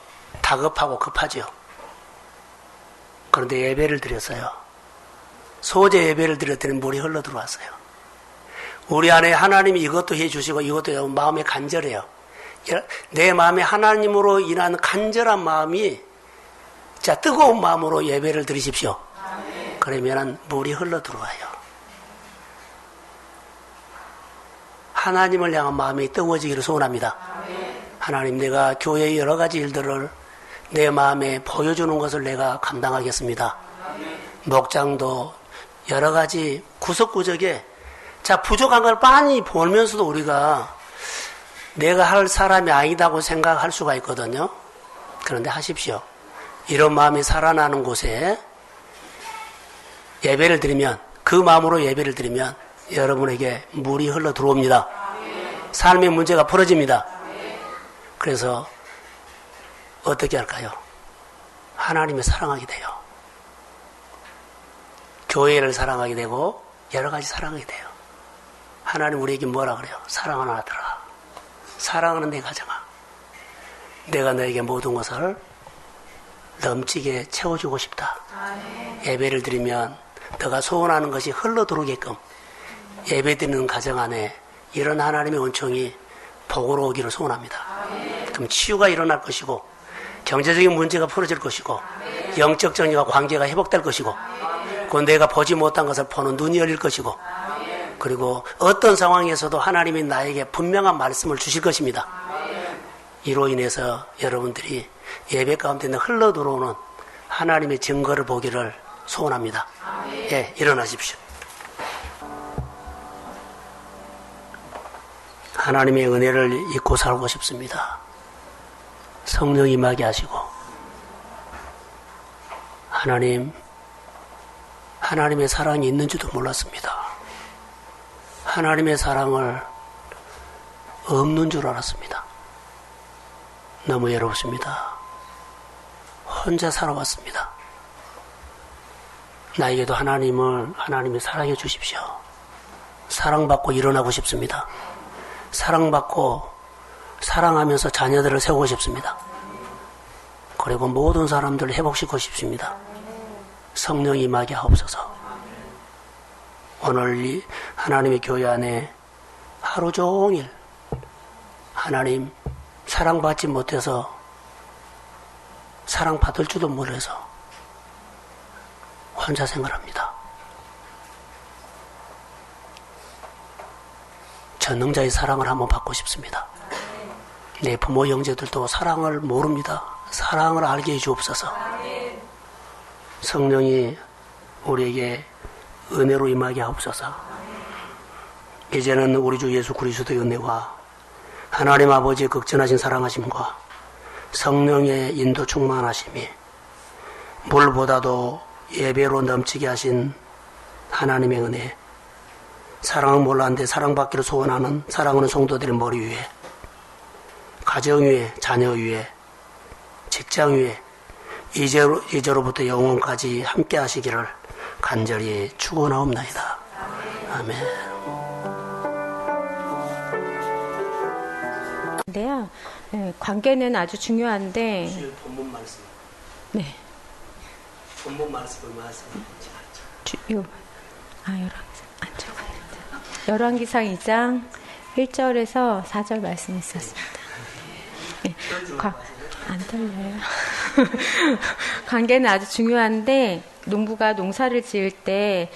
다급하고 급하죠. 그런데 예배를 드렸어요. 소재 예배를 드렸더니 물이 흘러들어왔어요. 우리 안에 하나님이 이것도 해주시고 이것도 마음에 간절해요. 내 마음에 하나님으로 인한 간절한 마음이 뜨거운 마음으로 예배를 드리십시오. 그러면 물이 흘러들어와요. 하나님을 향한 마음이 뜨거워지기를 소원합니다. 하나님, 내가 교회의 여러 가지 일들을 내 마음에 보여주는 것을 내가 감당하겠습니다. 목장도 여러 가지 구석구석에 부족한 걸 많이 보면서도 우리가 내가 할 사람이 아니다고 생각할 수가 있거든요. 그런데 하십시오. 이런 마음이 살아나는 곳에 예배를 드리면, 그 마음으로 예배를 드리면 여러분에게 물이 흘러 들어옵니다. 삶의 문제가 풀어집니다. 그래서 어떻게 할까요? 하나님을 사랑하게 돼요. 교회를 사랑하게 되고 여러 가지 사랑하게 돼요. 하나님 우리에게 뭐라 그래요? 사랑하는 아들아, 사랑하는 내 가정아, 내가 너에게 모든 것을 넘치게 채워주고 싶다. 예배를 드리면 너가 소원하는 것이 흘러들어오게끔 예배 드리는 가정 안에 이런 하나님의 은총이 복으로 오기를 소원합니다. 그럼 치유가 일어날 것이고 경제적인 문제가 풀어질 것이고 영적 정의와 관계가 회복될 것이고 그 내가 보지 못한 것을 보는 눈이 열릴 것이고 그리고 어떤 상황에서도 하나님이 나에게 분명한 말씀을 주실 것입니다. 이로 인해서 여러분들이 예배 가운데 흘러들어오는 하나님의 증거를 보기를 소원합니다. 예, 일어나십시오. 하나님의 은혜를 잊고 살고 싶습니다. 성령 임하게 하시고 하나님의 사랑이 있는 줄도 몰랐습니다. 하나님의 사랑을 없는 줄 알았습니다. 너무 외롭습니다. 혼자 살아왔습니다. 나에게도 하나님이 사랑해 주십시오. 사랑받고 일어나고 싶습니다. 사랑받고 사랑하면서 자녀들을 세우고 싶습니다. 그리고 모든 사람들을 회복시키고 싶습니다. 성령 임하게 하옵소서. 오늘 이 하나님의 교회 안에 하루 종일 하나님 사랑받지 못해서 사랑받을 줄도 몰라서 혼자 생활합니다. 전능자의 사랑을 한번 받고 싶습니다. 내 부모 형제들도 사랑을 모릅니다. 사랑을 알게 해주옵소서. 성령이 우리에게 은혜로 임하게 하옵소서. 이제는 우리 주 예수 그리스도의 은혜와 하나님 아버지의 극진하신 사랑하심과 성령의 인도 충만하심이 물보다도 예배로 넘치게 하신 하나님의 은혜, 사랑은 몰랐는데 사랑받기를 소원하는 사랑하는 성도들의 머리 위에, 가정 위에, 자녀 위에, 직장 위에 이제로부터 영원까지 함께 하시기를 간절히 축원하옵나이다. 아멘. 인데요. 네, 관계는 아주 중요한데. 본문 말씀. 네. 본문 말씀을 말씀하지 열왕기상 2장 1절에서 4절 말씀이 있었습니다. 네. 안 떨려요. 관계는 아주 중요한데 농부가 농사를 지을 때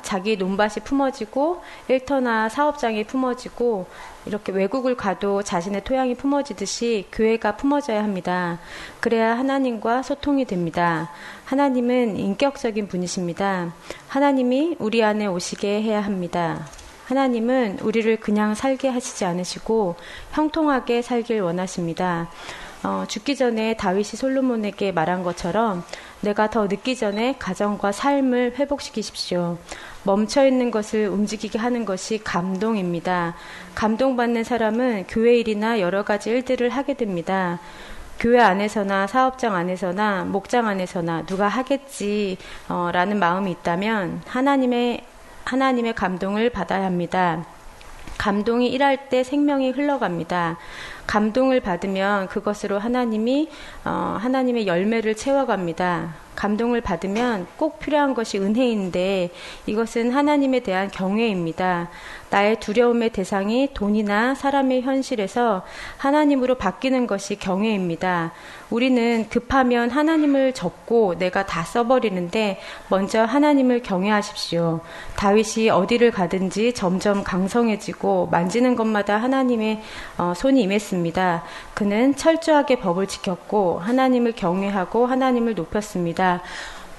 자기 논밭이 품어지고 일터나 사업장이 품어지고 이렇게 외국을 가도 자신의 토양이 품어지듯이 교회가 품어져야 합니다. 그래야 하나님과 소통이 됩니다. 하나님은 인격적인 분이십니다. 하나님이 우리 안에 오시게 해야 합니다. 하나님은 우리를 그냥 살게 하시지 않으시고 형통하게 살길 원하십니다. 죽기 전에 다윗이 솔로몬에게 말한 것처럼 내가 더 늦기 전에 가정과 삶을 회복시키십시오. 멈춰있는 것을 움직이게 하는 것이 감동입니다. 감동받는 사람은 교회 일이나 여러 가지 일들을 하게 됩니다. 교회 안에서나 사업장 안에서나 목장 안에서나 누가 하겠지 라는 마음이 있다면 하나님의 감동을 받아야 합니다. 감동이 일할 때 생명이 흘러갑니다. 감동을 받으면 그것으로 하나님의 열매를 채워갑니다. 감동을 받으면 꼭 필요한 것이 은혜인데 이것은 하나님에 대한 경외입니다. 나의 두려움의 대상이 돈이나 사람의 현실에서 하나님으로 바뀌는 것이 경외입니다. 우리는 급하면 하나님을 접고 내가 다 써버리는데 먼저 하나님을 경외하십시오. 다윗이 어디를 가든지 점점 강성해지고 만지는 것마다 하나님의 손이 임했습니다. 그는 철저하게 법을 지켰고 하나님을 경외하고 하나님을 높였습니다.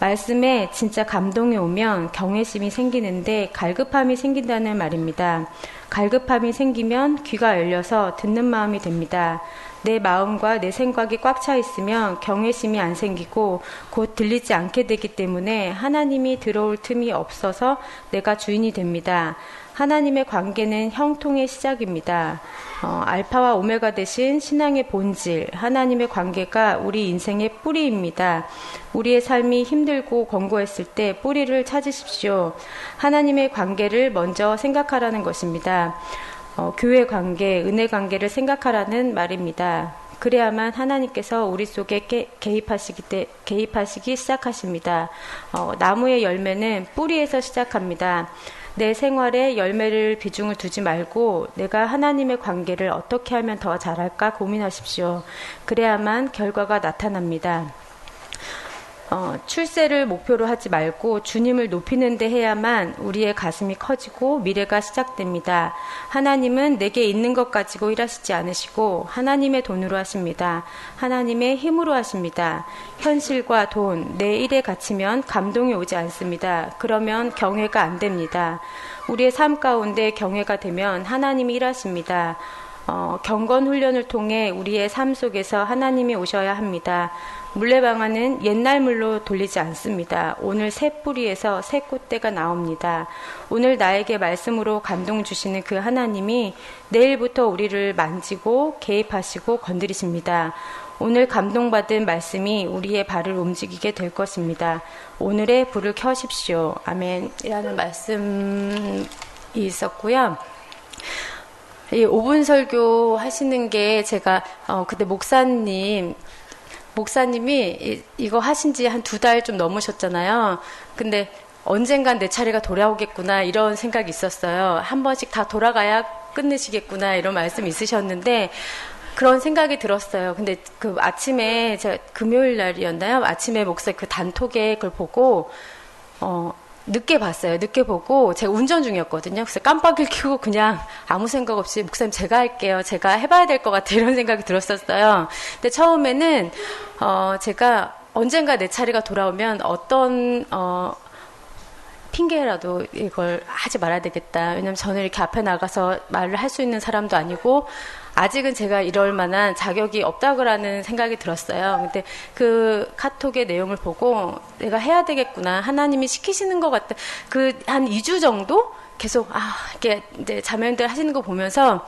말씀에 진짜 감동이 오면 경외심이 생기는데 갈급함이 생긴다는 말입니다. 갈급함이 생기면 귀가 열려서 듣는 마음이 됩니다. 내 마음과 내 생각이 꽉 차 있으면 경외심이 안 생기고 곧 들리지 않게 되기 때문에 하나님이 들어올 틈이 없어서 내가 주인이 됩니다. 하나님의 관계는 형통의 시작입니다. 알파와 오메가 되신 신앙의 본질, 하나님의 관계가 우리 인생의 뿌리입니다. 우리의 삶이 힘들고 권고했을 때 뿌리를 찾으십시오. 하나님의 관계를 먼저 생각하라는 것입니다. 교회 관계, 은혜 관계를 생각하라는 말입니다. 그래야만 하나님께서 우리 속에 개입하시기 시작하십니다. 나무의 열매는 뿌리에서 시작합니다. 내 생활에 열매를 비중을 두지 말고 내가 하나님의 관계를 어떻게 하면 더 잘할까 고민하십시오. 그래야만 결과가 나타납니다. 출세를 목표로 하지 말고 주님을 높이는 데 해야만 우리의 가슴이 커지고 미래가 시작됩니다. 하나님은 내게 있는 것 가지고 일하시지 않으시고 하나님의 돈으로 하십니다. 하나님의 힘으로 하십니다. 현실과 돈, 내 일에 갇히면 감동이 오지 않습니다. 그러면 경외가 안 됩니다. 우리의 삶 가운데 경외가 되면 하나님이 일하십니다. 경건 훈련을 통해 우리의 삶 속에서 하나님이 오셔야 합니다. 물레방아는 옛날 물로 돌리지 않습니다. 오늘 새 뿌리에서 새 꽃대가 나옵니다. 오늘 나에게 말씀으로 감동 주시는 그 하나님이 내일부터 우리를 만지고 개입하시고 건드리십니다. 오늘 감동받은 말씀이 우리의 발을 움직이게 될 것입니다. 오늘의 불을 켜십시오. 아멘. 이라는 말씀이 있었고요. 이 5분 설교 하시는 게 제가 그때 목사님이 이거 하신 지 한 2달 좀 넘으셨잖아요. 근데 언젠간 내 차례가 돌아오겠구나 이런 생각이 있었어요. 한 번씩 다 돌아가야 끝내시겠구나 이런 말씀 있으셨는데 그런 생각이 들었어요. 근데 그 아침에 제가 금요일 날이었나요? 아침에 목사 그 단톡에 그걸 보고 늦게 봤어요. 늦게 보고 제가 운전 중이었거든요. 그래서 깜빡이를 켜고 그냥 아무 생각 없이 목사님 제가 할게요. 제가 해봐야 될 것 같아요. 이런 생각이 들었었어요. 근데 처음에는 제가 언젠가 내 차례가 돌아오면 어떤 핑계라도 이걸 하지 말아야 되겠다. 왜냐면 저는 이렇게 앞에 나가서 말을 할 수 있는 사람도 아니고 아직은 제가 이럴 만한 자격이 없다고라는 생각이 들었어요. 근데 그 카톡의 내용을 보고 내가 해야 되겠구나. 하나님이 시키시는 것 같다. 그 한 2주 정도 계속 이렇게 이제 자매님들 하시는 거 보면서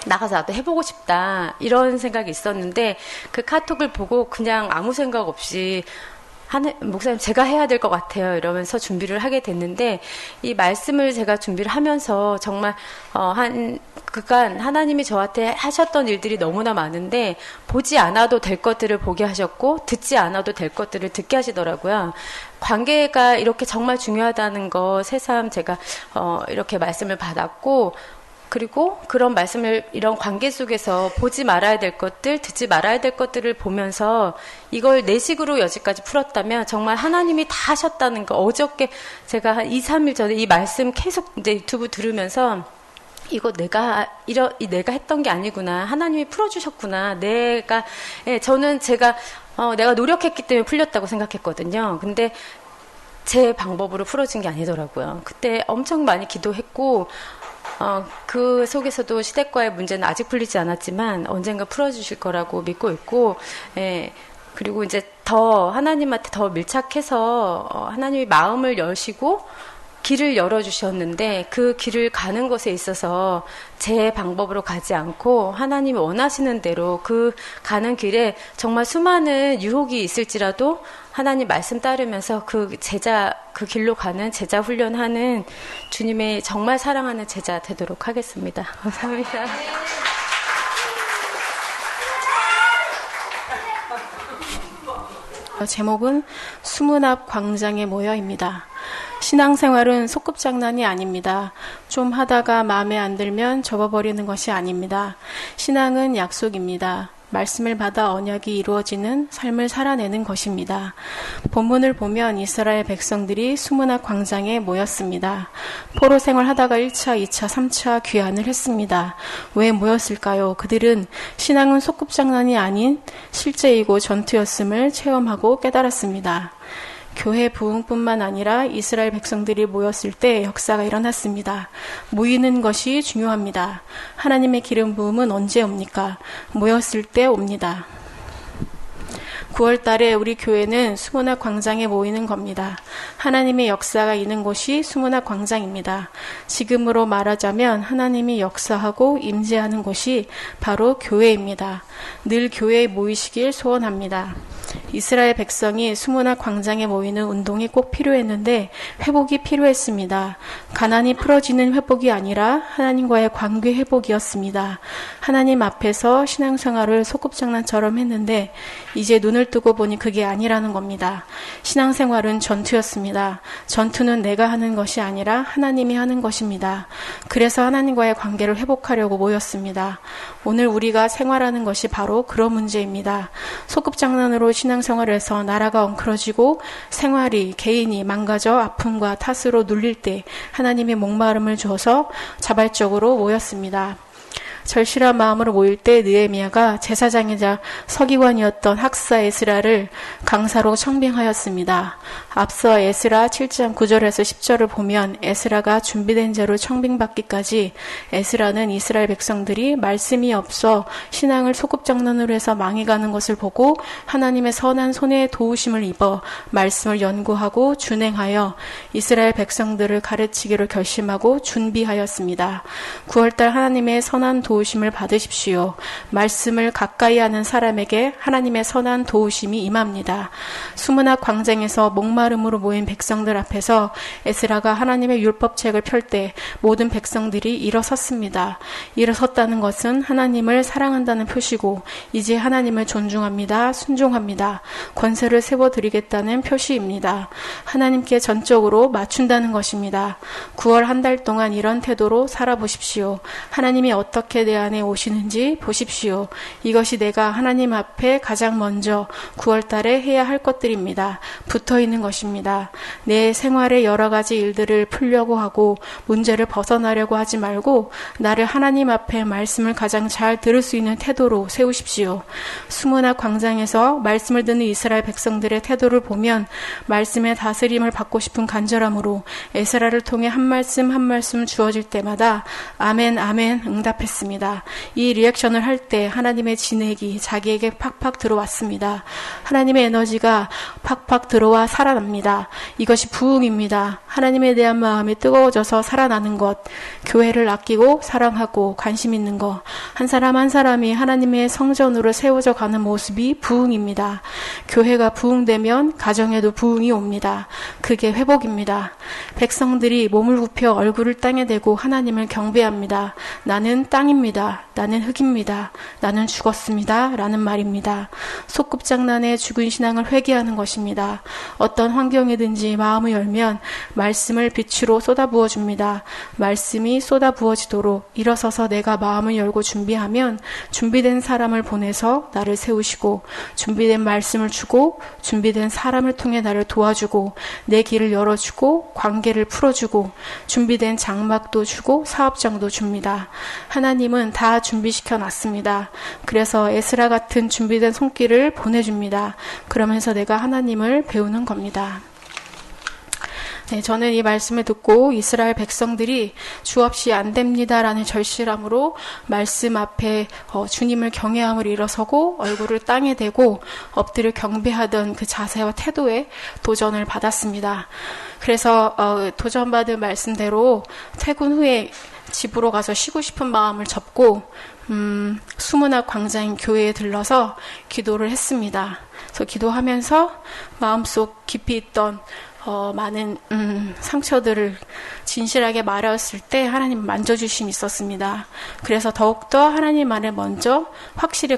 나가서 나도 해보고 싶다. 이런 생각이 있었는데 그 카톡을 보고 그냥 아무 생각 없이 목사님 제가 해야 될 것 같아요. 이러면서 준비를 하게 됐는데 이 말씀을 제가 준비를 하면서 정말 그간 하나님이 저한테 하셨던 일들이 너무나 많은데 보지 않아도 될 것들을 보게 하셨고 듣지 않아도 될 것들을 듣게 하시더라고요. 관계가 이렇게 정말 중요하다는 거 새삼 제가 이렇게 말씀을 받았고 그리고 그런 말씀을 이런 관계 속에서 보지 말아야 될 것들, 듣지 말아야 될 것들을 보면서 이걸 내 식으로 여지까지 풀었다면 정말 하나님이 다 하셨다는 거. 어저께 제가 한 2, 3일 전에 이 말씀 계속 이제 유튜브 들으면서 이거 내가 했던 게 아니구나. 하나님이 풀어주셨구나. 저는 내가 노력했기 때문에 풀렸다고 생각했거든요. 근데 제 방법으로 풀어진 게 아니더라고요. 그때 엄청 많이 기도했고, 그 속에서도 시댁과의 문제는 아직 풀리지 않았지만 언젠가 풀어주실 거라고 믿고 있고, 그리고 이제 더 하나님한테 더 밀착해서 하나님이 마음을 여시고 길을 열어주셨는데 그 길을 가는 것에 있어서 제 방법으로 가지 않고 하나님이 원하시는 대로 그 가는 길에 정말 수많은 유혹이 있을지라도 하나님 말씀 따르면서 그 길로 가는 제자 훈련하는 주님의 정말 사랑하는 제자 되도록 하겠습니다. 감사합니다. 제목은 수문 앞 광장에 모여입니다. 신앙생활은 소꿉장난이 아닙니다. 좀 하다가 마음에 안 들면 접어버리는 것이 아닙니다. 신앙은 약속입니다. 말씀을 받아 언약이 이루어지는 삶을 살아내는 것입니다. 본문을 보면 이스라엘 백성들이 수문 앞 광장에 모였습니다. 포로 생활하다가 1차, 2차, 3차 귀환을 했습니다. 왜 모였을까요? 그들은 신앙은 소꿉장난이 아닌 실제이고 전투였음을 체험하고 깨달았습니다. 교회 부흥뿐만 아니라 이스라엘 백성들이 모였을 때 역사가 일어났습니다. 모이는 것이 중요합니다. 하나님의 기름 부음은 언제 옵니까? 모였을 때 옵니다. 9월 달에 우리 교회는 수문학 광장에 모이는 겁니다. 하나님의 역사가 있는 곳이 수문학 광장입니다. 지금으로 말하자면 하나님이 역사하고 임재하는 곳이 바로 교회입니다. 늘 교회에 모이시길 소원합니다. 이스라엘 백성이 수문학 광장에 모이는 운동이 꼭 필요했는데 회복이 필요했습니다. 가난이 풀어지는 회복이 아니라 하나님과의 관계 회복이었습니다. 하나님 앞에서 신앙생활을 소꿉장난처럼 했는데 이제 눈을 뜨고 보니 그게 아니라는 겁니다. 신앙생활은 전투였습니다. 전투는 내가 하는 것이 아니라 하나님이 하는 것입니다. 그래서 하나님과의 관계를 회복하려고 모였습니다. 오늘 우리가 생활하는 것이 바로 그런 문제입니다. 소꿉장난으로 신앙생활에서 나라가 엉클어지고 생활이 개인이 망가져 아픔과 탓으로 눌릴 때 하나님의 목마름을 주어서 자발적으로 모였습니다. 절실한 마음으로 모일 때 느헤미야가 제사장이자 서기관이었던 학사 에스라를 강사로 청빙하였습니다. 앞서 에스라 7장 9절에서 10절을 보면 에스라가 준비된 자로 청빙받기까지 에스라는 이스라엘 백성들이 말씀이 없어 신앙을 소꿉장난으로 해서 망해가는 것을 보고 하나님의 선한 손에 도우심을 입어 말씀을 연구하고 준행하여 이스라엘 백성들을 가르치기로 결심하고 준비하였습니다. 9월달 하나님의 선한 도우심을 받으십시오. 말씀을 가까이 하는 사람에게 하나님의 선한 도우심이 임합니다. 수문학 광장에서 목마름으로 모인 백성들 앞에서 에스라가 하나님의 율법책을 펼 때 모든 백성들이 일어섰습니다. 일어섰다는 것은 하나님을 사랑한다는 표시고 이제 하나님을 존중합니다. 순종합니다. 권세를 세워드리겠다는 표시입니다. 하나님께 전적으로 맞춘다는 것입니다. 9월 한 달 동안 이런 태도로 살아보십시오. 하나님이 어떻게 세대 안에 오시는지 보십시오. 이것이 내가 하나님 앞에 가장 먼저 9월 달에 해야 할 것들입니다. 붙어 있는 것입니다. 내 생활의 여러 가지 일들을 풀려고 하고 문제를 벗어나려고 하지 말고 나를 하나님 앞에 말씀을 가장 잘 들을 수 있는 태도로 세우십시오. 수문학 광장에서 말씀을 듣는 이스라엘 백성들의 태도를 보면 말씀의 다스림을 받고 싶은 간절함으로 에스라를 통해 한 말씀 한 말씀 주어질 때마다 아멘 아멘 응답했습니다. 이 리액션을 할 때 하나님의 진액이 자기에게 팍팍 들어왔습니다. 하나님의 에너지가 팍팍 들어와 살아납니다. 이것이 부흥입니다. 하나님에 대한 마음이 뜨거워져서 살아나는 것, 교회를 아끼고 사랑하고 관심 있는 것, 한 사람 한 사람이 하나님의 성전으로 세워져 가는 모습이 부흥입니다. 교회가 부흥되면 가정에도 부흥이 옵니다. 그게 회복입니다. 백성들이 몸을 굽혀 얼굴을 땅에 대고 하나님을 경배합니다. 나는 땅입니다. 나는 흙입니다. 나는 죽었습니다. 라는 말입니다. 소꿉장난에 죽은 신앙을 회개하는 것입니다. 어떤 환경이든지 마음을 열면 말씀을 빛으로 쏟아부어 줍니다. 말씀이 쏟아부어지도록 일어서서 내가 마음을 열고 준비하면 준비된 사람을 보내서 나를 세우시고 준비된 말씀을 주고 준비된 사람을 통해 나를 도와주고 내 길을 열어주고 관계를 풀어주고 준비된 장막도 주고 사업장도 줍니다. 하나님은 다 준비시켜 놨습니다. 그래서 에스라 같은 준비된 손길을 보내줍니다. 그러면서 내가 하나님을 배우는 겁니다. 네, 저는 이 말씀을 듣고 이스라엘 백성들이 주 없이 안 됩니다라는 절실함으로 말씀 앞에 주님을 경외함을 일어서고 얼굴을 땅에 대고 엎드려 경배하던 그 자세와 태도에 도전을 받았습니다. 그래서 도전받은 말씀대로 퇴근 후에 집으로 가서 쉬고 싶은 마음을 접고 수문학 광장인 교회에 들러서 기도를 했습니다. 그래서 기도하면서 마음속 깊이 있던 많은 상처들을 진실하게 말했을 때 하나님 만져주심이 있었습니다. 그래서 더욱더 하나님 안에 먼저 확실히